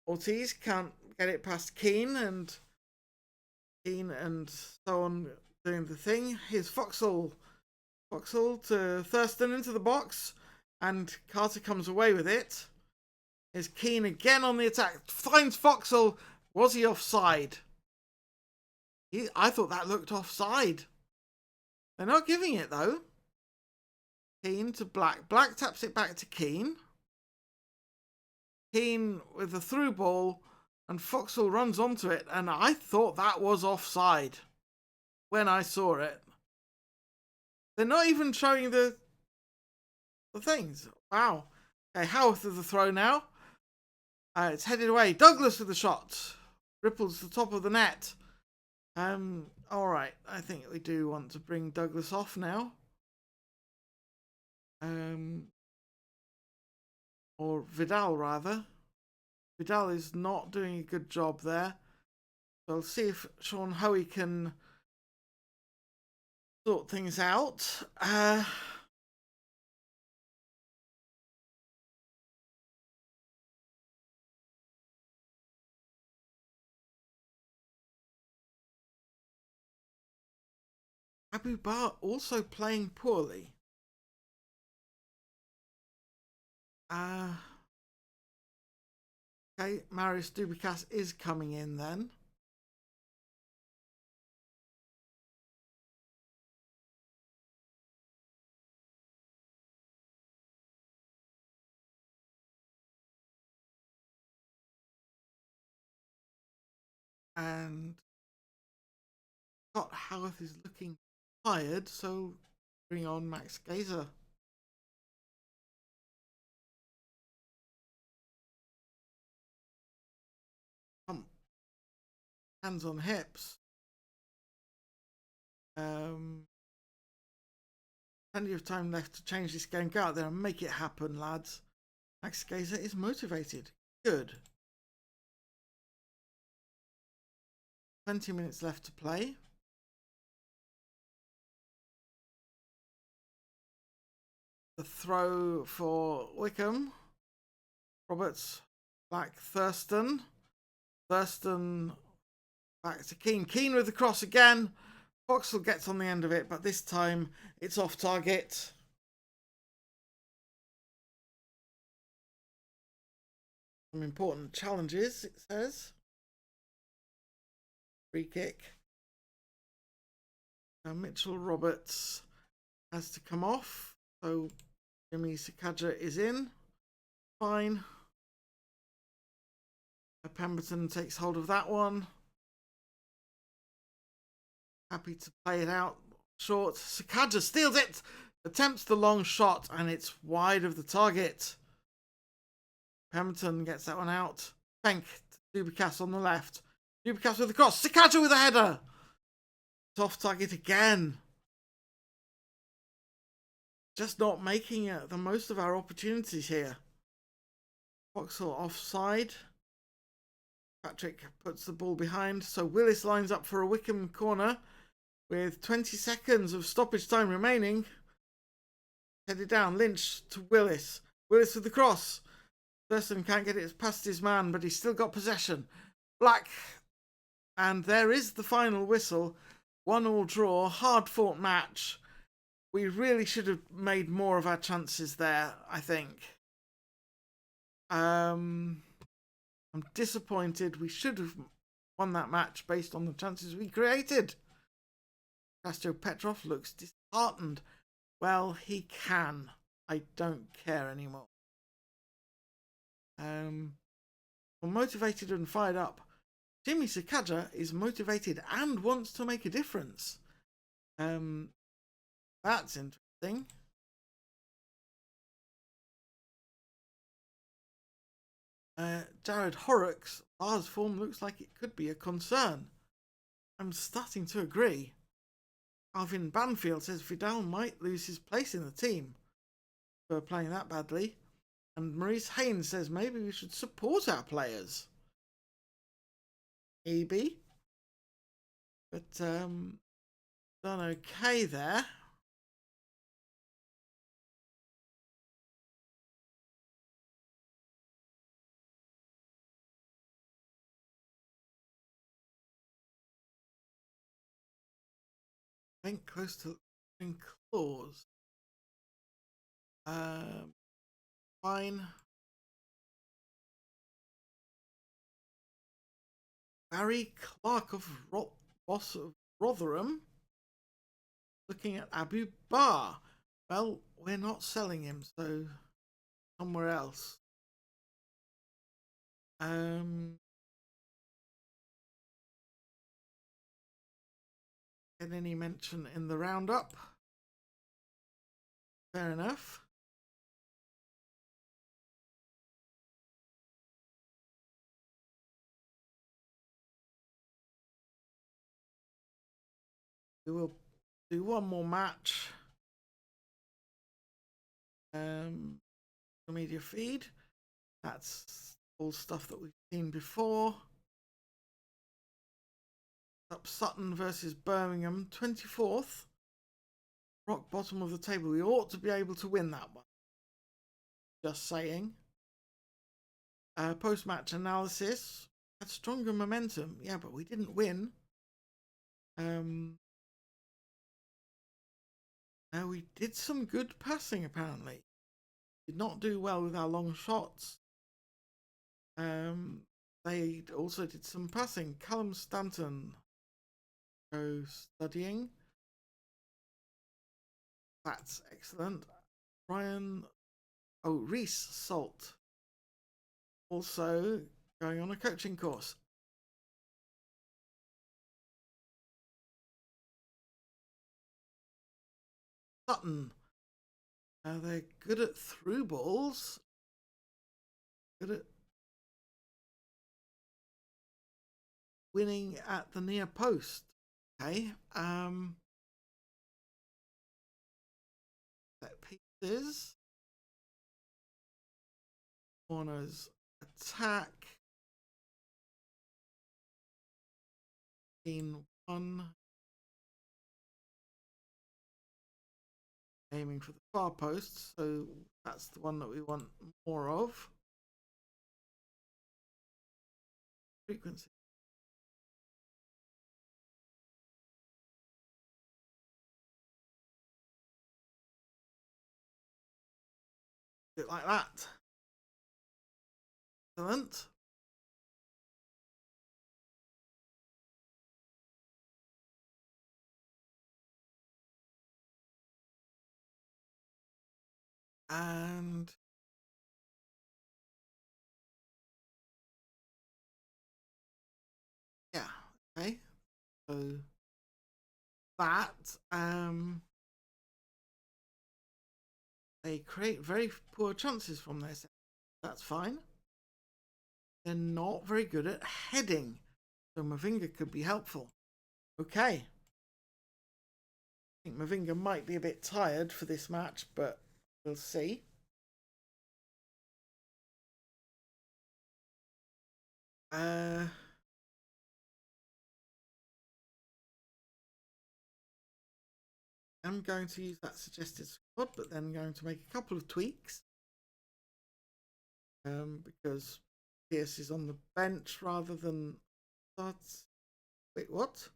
A: Ortiz can't get it past Keane and so on doing the thing. Here's Foxall. Foxall to Thurston into the box, and Carter comes away with it. Here's Keane again on the attack. Finds Foxall. Was he offside? I thought that looked offside. They're not giving it though. Keane to Black. Black taps it back to Keane. Keane with the through ball, and Foxall runs onto it, and I thought that was offside when I saw it. They're not even showing the things. Wow. Okay, Howarth with the throw now. It's headed away. Douglas with the shot. Ripples the top of the net. All right. I think we do want to bring Douglas off now. Or Vidal, rather. Vidal is not doing a good job there. So I'll see if Sean Hoey can sort things out. Abu Bar also playing poorly. Okay, Marius Dubikas is coming in then. And Scott Howarth is looking tired, so bring on Max Gazer. Hands on hips. Plenty of time left to change this game. Go out there and make it happen, lads. Max Gazer is motivated. Good. 20 minutes left to play. The throw for Wickham. Roberts, back Thurston. Thurston back to Keane. Keane with the cross again. Foxall gets on the end of it, but this time it's off target. Some important challenges, it says. Free kick. Now Mitchell Roberts has to come off. So Jimmy Sakaja is in. Fine. Pemberton takes hold of that one. Happy to play it out short. Sakaja steals it. Attempts the long shot and it's wide of the target. Pemberton gets that one out. Fenk to Dubikas on the left. Dubikas with the cross. Sakaja with a header. It's off target again. Just not making the most of our opportunities here. Foxall offside. Patrick puts the ball behind. So Willis lines up for a Wickham corner with 20 seconds of stoppage time remaining. Headed down. Lynch to Willis. Willis with the cross. Thurston can't get it past his man, but he's still got possession. Black. And there is the final whistle. 1-1 draw. Hard fought match. We really should have made more of our chances there, I think. I'm disappointed. We should have won that match based on the chances we created. Castro Petrov looks disheartened. Well, he can. I don't care anymore. Motivated and fired up. Jimmy Sakaja is motivated and wants to make a difference. That's interesting. Jared Horrocks, Lars' form looks like it could be a concern. I'm starting to agree. Alvin Banfield says Vidal might lose his place in the team for playing that badly. And Maurice Haynes says maybe we should support our players. Maybe. But done okay there. I think close to clause. Fine. Barry Clark of boss of Rotherham looking at Abu Bar. Well, we're not selling him, so somewhere else. Get any mention in the roundup? Fair enough. We will do one more match. The media feed. That's all stuff that we've seen before. Up Sutton versus Birmingham, 24th. Rock bottom of the table. We ought to be able to win that one. Just saying. Post-match analysis. Had stronger momentum. Yeah, but we didn't win. Now we did some good passing apparently. Did not do well with our long shots. They also did some passing. Callum Stanton studying. That's excellent. Reese Salt also going on a coaching course. Sutton. They're good at through balls. Good at winning at the near post. Okay. Set pieces. Corners attack. In 1. Aiming for the far post, so that's the one that we want more of. Frequency. Bit like that. Excellent. And yeah, okay. So that they create very poor chances from their set. That's fine. They're not very good at heading, so Mavinga could be helpful. Okay. I think Mavinga might be a bit tired for this match, but we'll see. I'm going to use that suggested squad, but then going to make a couple of tweaks. Because Pierce is on the bench rather than starts. Wait, what?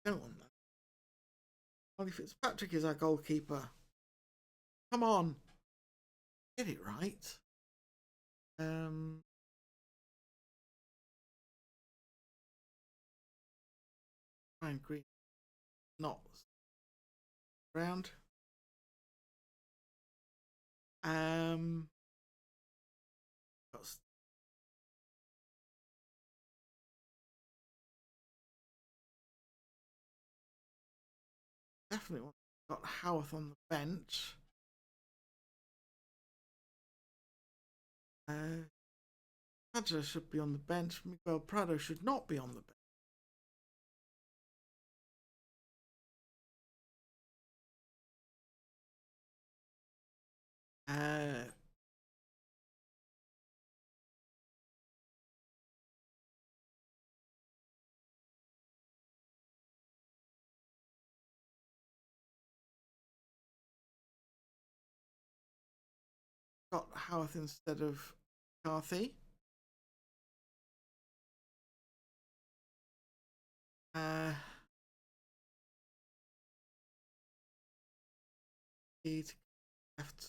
A: Don't want that. Charlie Fitzpatrick is our goalkeeper. Come on, get it right. Ryan Green, not round. Definitely got Howarth on the bench. Prado should be on the bench. Miguel Prado should not be on the bench. Got Howarth instead of Carthy. Left.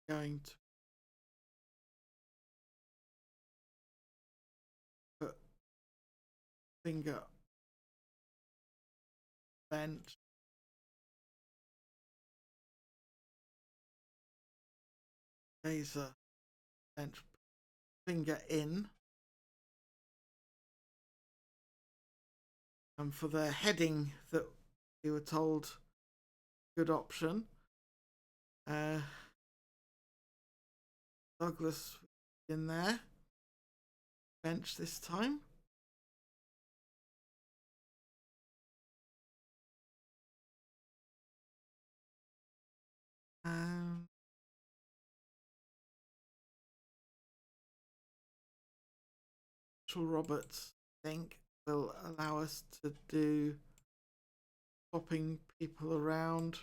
A: Going to put finger bench. Laser bench. Finger in. And for the heading that we were told, good option. Douglas in there. Bench this time. Roberts, I think, will allow us to do swapping people around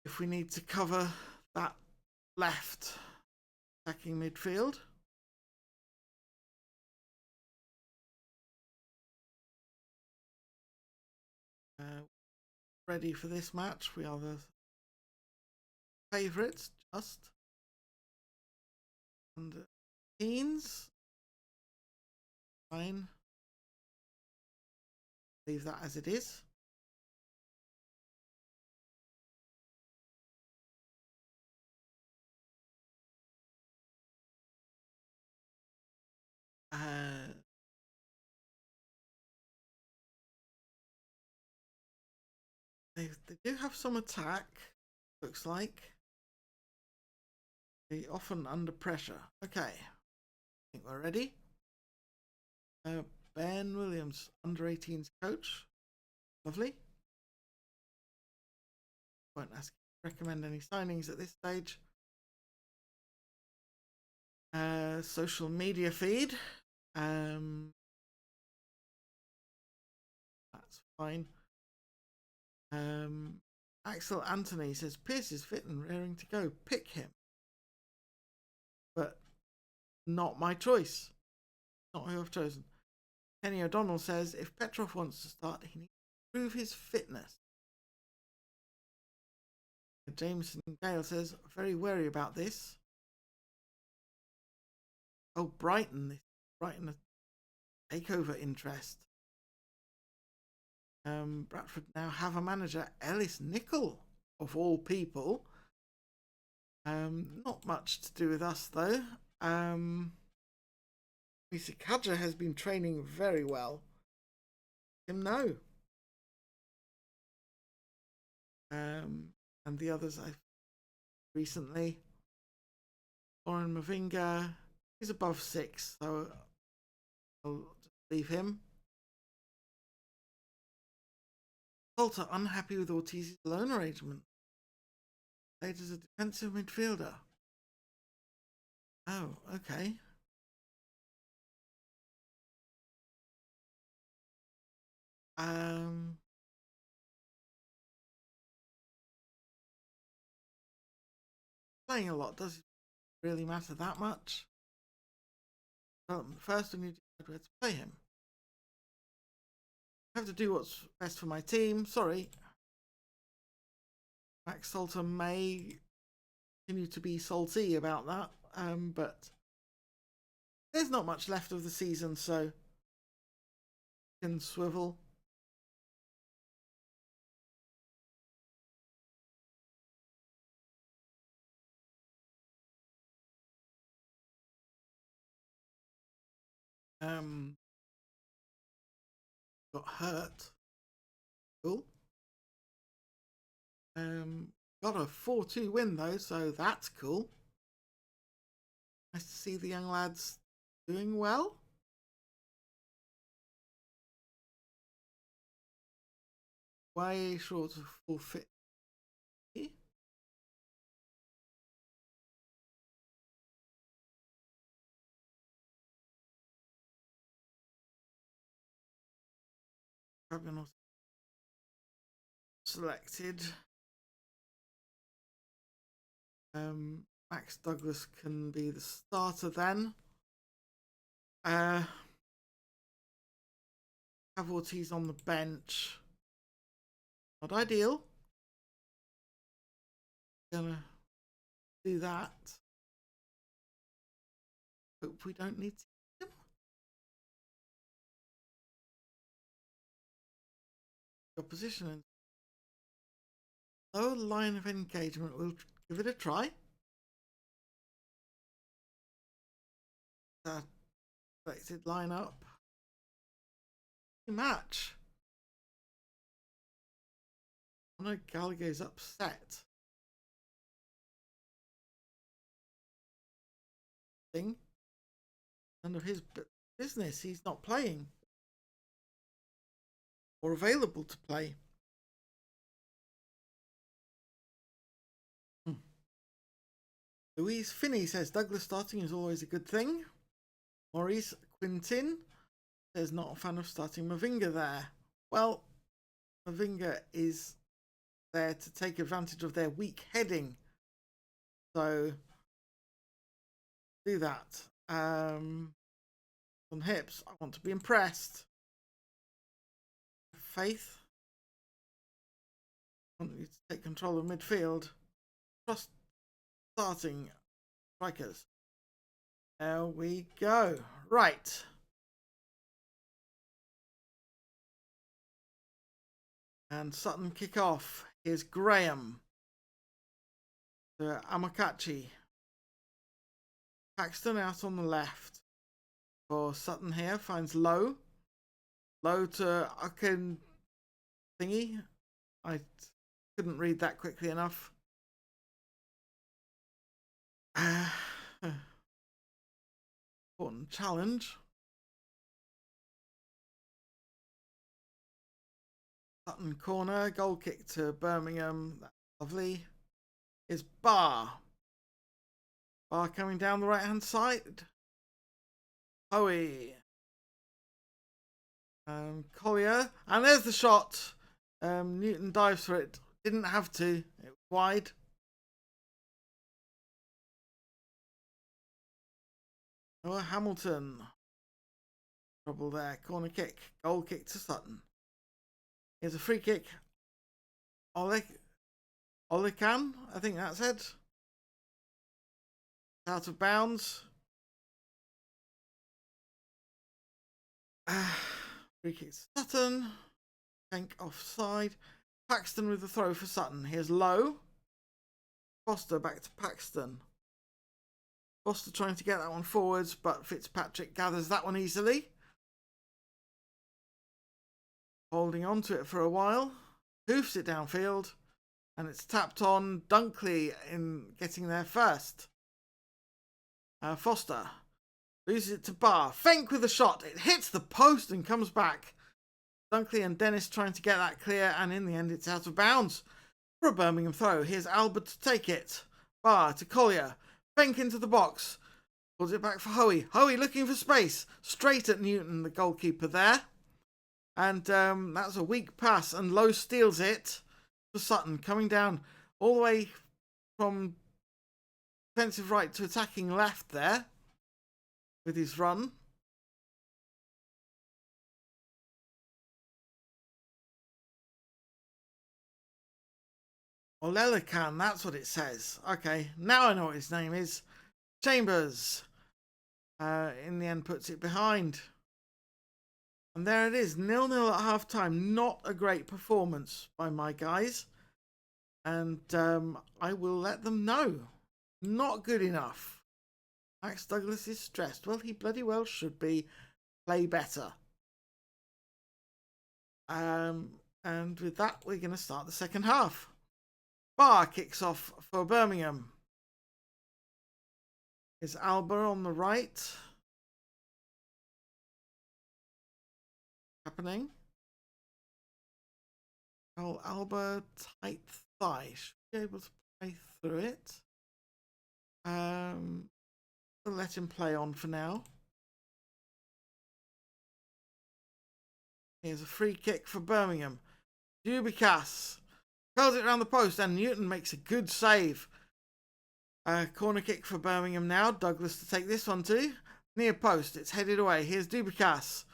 A: if we need to cover that left attacking midfield. Ready for this match. We are the favourites, just. And teens. Fine. Leave that as it is. They do have some attack, looks like. Be often under pressure. Okay. I think we're ready. Ben Williams, under 18s coach. Lovely. Won't ask you to recommend any signings at this stage. Social media feed. That's fine. Axel Anthony says Pierce is fit and raring to go. Pick him. But not my choice. Not who I've chosen. Kenny O'Donnell says if Petrov wants to start, he needs to prove his fitness. Jameson Gale says very wary about this. Oh, Brighton a takeover interest. Bradford now have a manager, Ellis Nicol, of all people. Not much to do with us though. Misikaja has been training very well. Him know. And the others I've recently. Lauren Mavinga, he's above 6, so I'll just leave him. Salter unhappy with Ortiz's loan arrangement. Played as a defensive midfielder. Oh, okay. Playing a lot, does it really matter that much? First we need to decide where to play him. I have to do what's best for my team. Sorry. Max Salter may continue to be salty about that, but there's not much left of the season, so can swivel. Got hurt. Cool. Got a 4-2 win though, so that's cool. Nice to see the young lads doing well. Way short of full fit. Probably not selected. Max Douglas can be the starter then. Have Ortiz on the bench. Not ideal. Gonna do that. Hope we don't need him. Your position and lower line of engagement. We'll give it a try. That selected lineup. Match. Conor Gallagher's upset. None of his business. He's not playing or available to play. Louise Finney says Douglas starting is always a good thing. Maurice Quintin says not a fan of starting Mavinga there. Well, Mavinga is there to take advantage of their weak heading. So do that. On hips, I want to be impressed. Faith. I want you to take control of midfield. Trust starting strikers. There we go. Right. And Sutton kick off. Here's Graham. To Amakachi. Paxton out on the left. For Sutton here. Finds Low. Low to Akin thingy. I couldn't read that quickly enough. Important challenge. Sutton corner, goal kick to Birmingham. That's lovely. Is Baack. Baack coming down the right hand side. Hoey. Collier. And there's the shot. Newton dives for it. Didn't have to. It was wide. Noah Hamilton. Trouble there. Corner kick. Goal kick to Sutton. Here's a free kick. Olican, I think that's it. Out of bounds. Free kick to Sutton. Tank offside. Paxton with the throw for Sutton. Here's Lowe. Foster back to Paxton. Foster trying to get that one forwards, but Fitzpatrick gathers that one easily. Holding on to it for a while. Hoofs it downfield. And it's tapped on. Dunkley in getting there first. Foster loses it to Baack. Fenk with a shot. It hits the post and comes back. Dunkley and Dennis trying to get that clear, and in the end it's out of bounds for a Birmingham throw. Here's Albert to take it. Baack to Collier. Fenk into the box. Pulls it back for Hoey. Hoey looking for space. Straight at Newton, the goalkeeper there. And that's a weak pass, and Lowe steals it for Sutton, coming down all the way from defensive right to attacking left there with his run. Olelican, that's what it says. Okay, now I know what his name is. Chambers, in the end, puts it behind. And there it is, 0-0 at half time. Not a great performance by my guys. And I will let them know. Not good enough. Max Douglas is stressed. Well, he bloody well should be. Play better. And with that, we're going to start the second half. Baack kicks off for Birmingham. Is Alba on the right. Happening. Oh, Alba tight thigh. Should be able to play through it. We'll let him play on for now. Here's a free kick for Birmingham. Dubicas curls it around the post, and Newton makes a good save. Corner kick for Birmingham now. Douglas to take this one too. Near post. It's headed away. Here's Dubicas.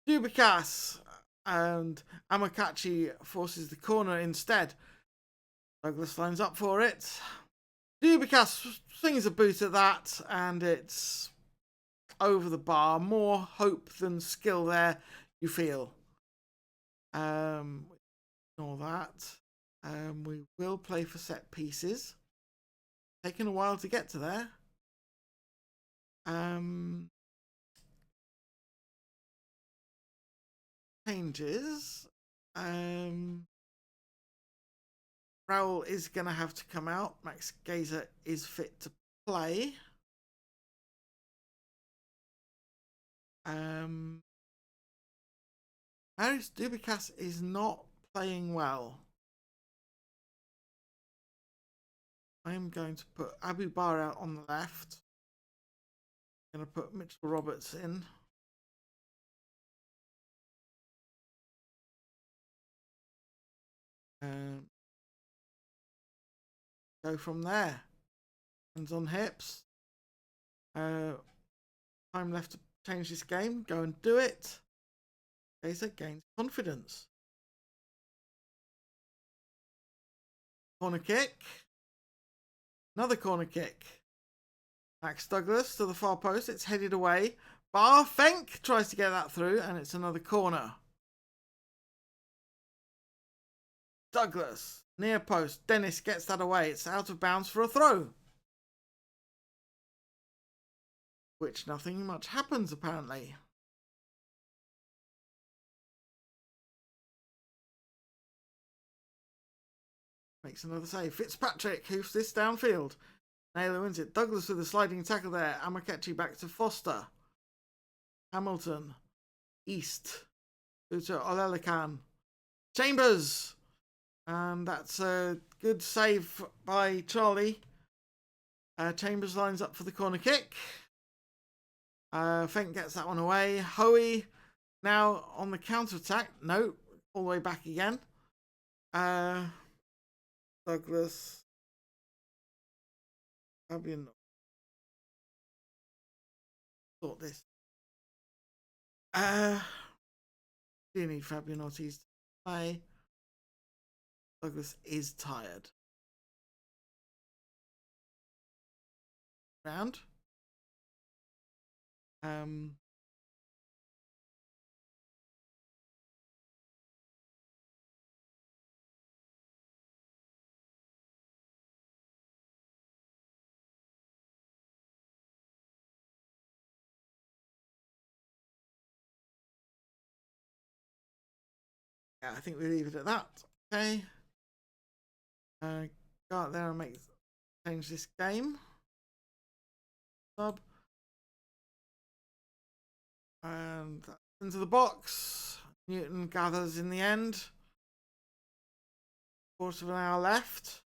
A: Dubicas. And Amakachi forces the corner instead. Douglas lines up for it. Dubicas swings a boot at that, and it's over the bar. More hope than skill there, you feel. Ignore that. We will play for set pieces. Taking a while to get to there. Changes. Raoul is going to have to come out. Max Gazer is fit to play. Marius Dubicas is not playing well. I am going to put Abu Bar out on the left. I'm going to put Mitchell Roberts in. Go from there. Hands on hips. Time left to change this game. Go and do it. Gazer gains confidence. Corner kick. Another corner kick. Max Douglas to the far post. It's headed away. Fenk tries to get that through, and it's another corner. Douglas, near post. Dennis gets that away. It's out of bounds for a throw. Which nothing much happens, apparently. Makes another save. Fitzpatrick hoofs this downfield. Naylor wins it. Douglas with a sliding tackle there. Amakechi back to Foster. Hamilton. East. To Olelekan. Chambers. And that's a good save by Charlie. Chambers lines up for the corner kick. Fink gets that one away. Hoey now on the counter-attack. No, all the way back again. Douglas. Fabian. Thought this. Do you need Fabian Ortiz to play? Douglas is tired. Round. Yeah, I think we leave it at that. Okay. Go out there and change this game. Sub. And that's into the box. Newton gathers in the end. Quarter of an hour left.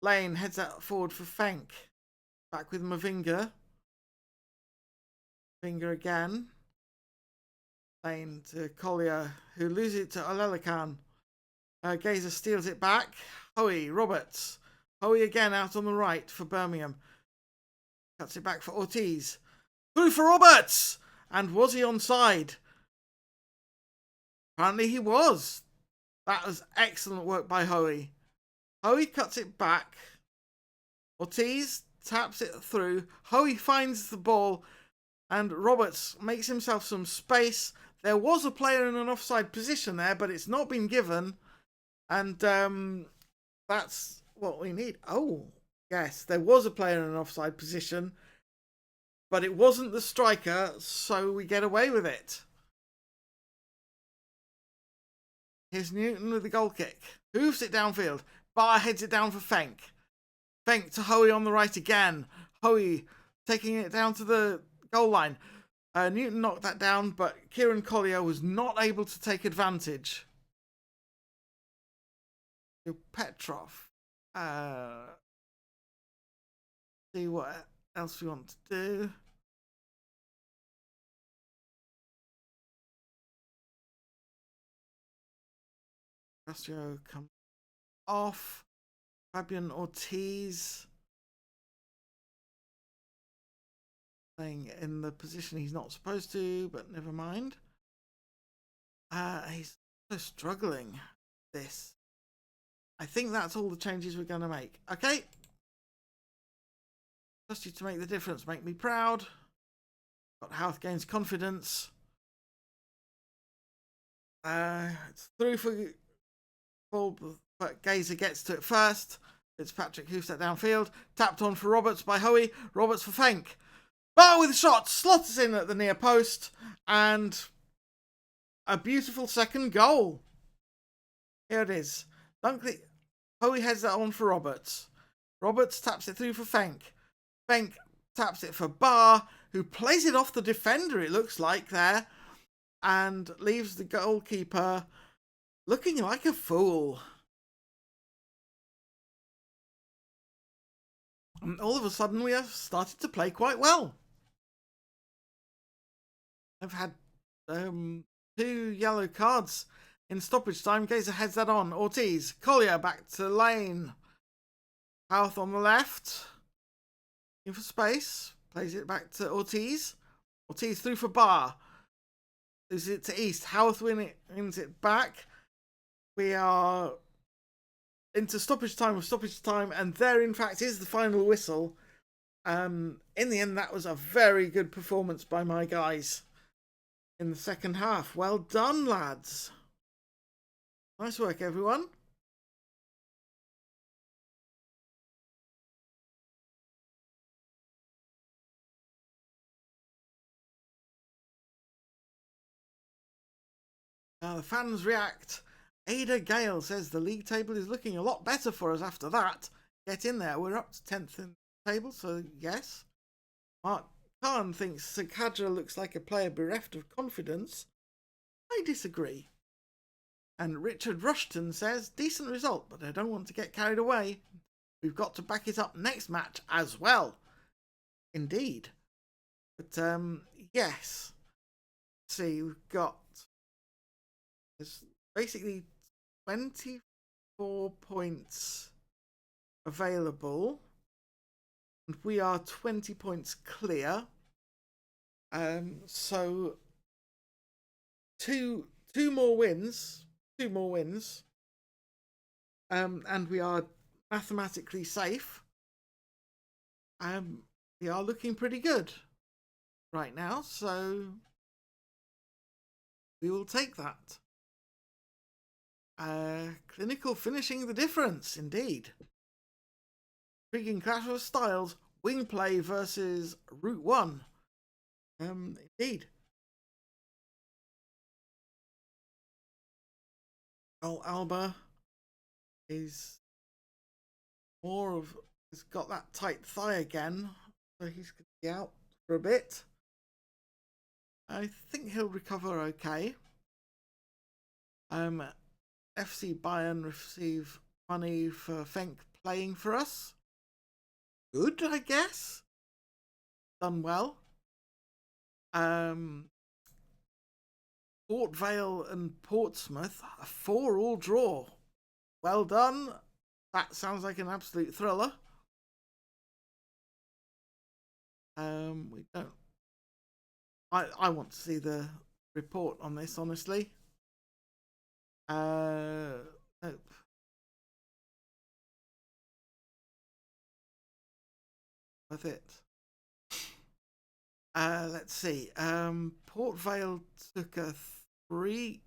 A: Lane heads out forward for Fenk. Back with Mavinga. Mavinga again. Lane to Collier, who loses it to Olelekan. Gazer steals it back. Hoey, Roberts. Hoey again out on the right for Birmingham. Cuts it back for Ortiz. Through for Roberts! And was he onside? Apparently he was. That was excellent work by Hoey. Hoey cuts it back. Ortiz taps it through. Hoey finds the ball. And Roberts makes himself some space. There was a player in an offside position there, but it's not been given. And that's what we need. Oh, yes, there was a player in an offside position, but it wasn't the striker, so we get away with it. Here's Newton with the goal kick. Hoofs it downfield. Barr heads it down for Fenk. Fenk to Hoey on the right again. Hoey taking it down to the goal line. Newton knocked that down, but Kieran Collier was not able to take advantage. Petrov. See what else we want to do. Castro come off. Fabian Ortiz playing in the position he's not supposed to, but never mind. He's so struggling with this. I think that's all the changes we're going to make. Okay. Trust you to make the difference. Make me proud. Got Houth gains confidence. It's through for ball, but Gazer gets to it first. Fitzpatrick hoofs that downfield. Tapped on for Roberts by Hoey. Roberts for Fenk. Bar with a shot. Slots in at the near post. And a beautiful second goal. Here it is. Dunkley. Hoey heads that on for Roberts. Roberts taps it through for Fenk. Fenk taps it for Barr, who plays it off the defender, it looks like, there. And leaves the goalkeeper looking like a fool. And all of a sudden we have started to play quite well. I've had 2 yellow cards in stoppage time. Gazer heads that on. Ortiz. Collier back to Lane. Houth on the left. In for space. Plays it back to Ortiz. Ortiz through for Barr. Loses it to East. Houth wins it back. We are into stoppage time, and there in fact is the final whistle. In the end, that was a very good performance by my guys in the second half. Well done, lads. Nice work, everyone. The fans react. Ada Gale says the league table is looking a lot better for us after that. Get in there. We're up to 10th in the table, so yes. Mark Khan thinks Sakadra looks like a player bereft of confidence. I disagree. And Richard Rushton says, decent result, but I don't want to get carried away. We've got to back it up next match as well. Indeed. But, yes. Let's see, we've got... There's basically 24 points available. And we are 20 points clear. So... Two more wins. And we are mathematically safe. We are looking pretty good right now, so we will take that. Clinical finishing the difference, indeed. Intriguing clash of styles, wing play versus route 1. Indeed. Alba is has got that tight thigh again, so he's going to be out for a bit. I think he'll recover okay. FC Bayern receive money for Fenk playing for us. Good, I guess. Done well. Port Vale and Portsmouth, a 4-4 draw. Well done. That sounds like an absolute thriller. We don't. I want to see the report on this, honestly. Nope. Worth it. Let's see. Port Vale took a 3-0.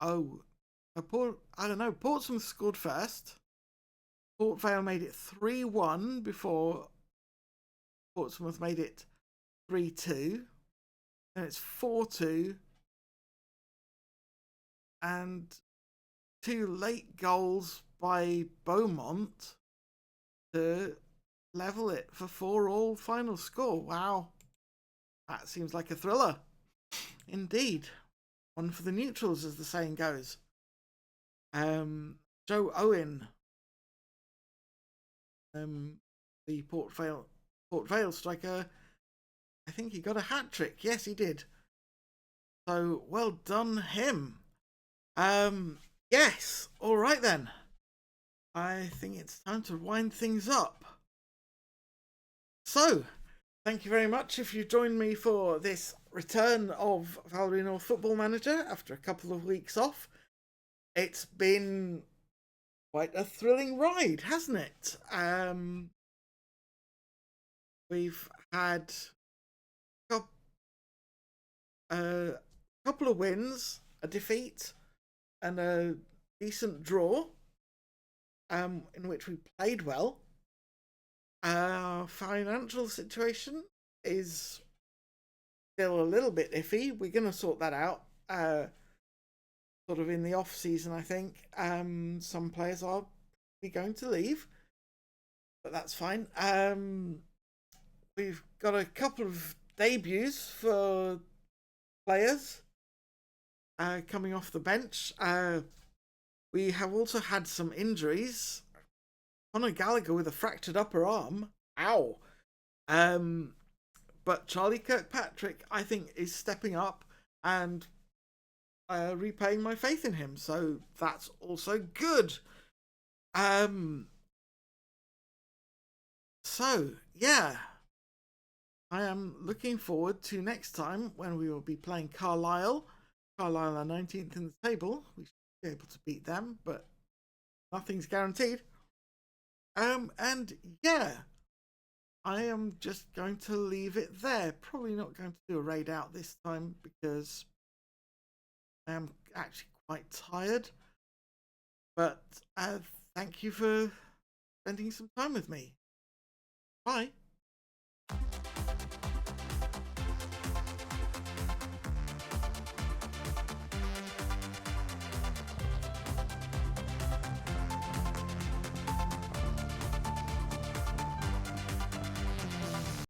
A: I don't know. Portsmouth scored first. Port Vale made it 3-1 before Portsmouth made it 3-2. And it's 4-2. And 2 late goals by Beaumont to level it for 4-4 final score. Wow. That seems like a thriller. Indeed. One for the neutrals, as the saying goes. Joe Owen, the Port Vale striker, I think he got a hat-trick. Yes, he did. So, well done him. Yes. All right, then. I think it's time to wind things up. So, thank you very much if you joined me for this return of Valery North Football Manager after a couple of weeks off. It's been quite a thrilling ride, hasn't it? We've had a couple of wins, a defeat, and a decent draw, in which we played well. Our financial situation is still a little bit iffy. We're going to sort that out sort of in the off season, I think. Some players are going to leave, but that's fine. We've got a couple of debuts for players coming off the bench. We have also had some injuries. Conor Gallagher with a fractured upper arm. Ow. But Charlie Fitzpatrick, I think, is stepping up and repaying my faith in him. So that's also good. So, yeah. I am looking forward to next time when we will be playing Carlisle. Carlisle are 19th in the table. We should be able to beat them, but nothing's guaranteed. And yeah, I am just going to leave it there. Probably not going to do a raid out this time because I am actually quite tired. But thank you for spending some time with me. Bye.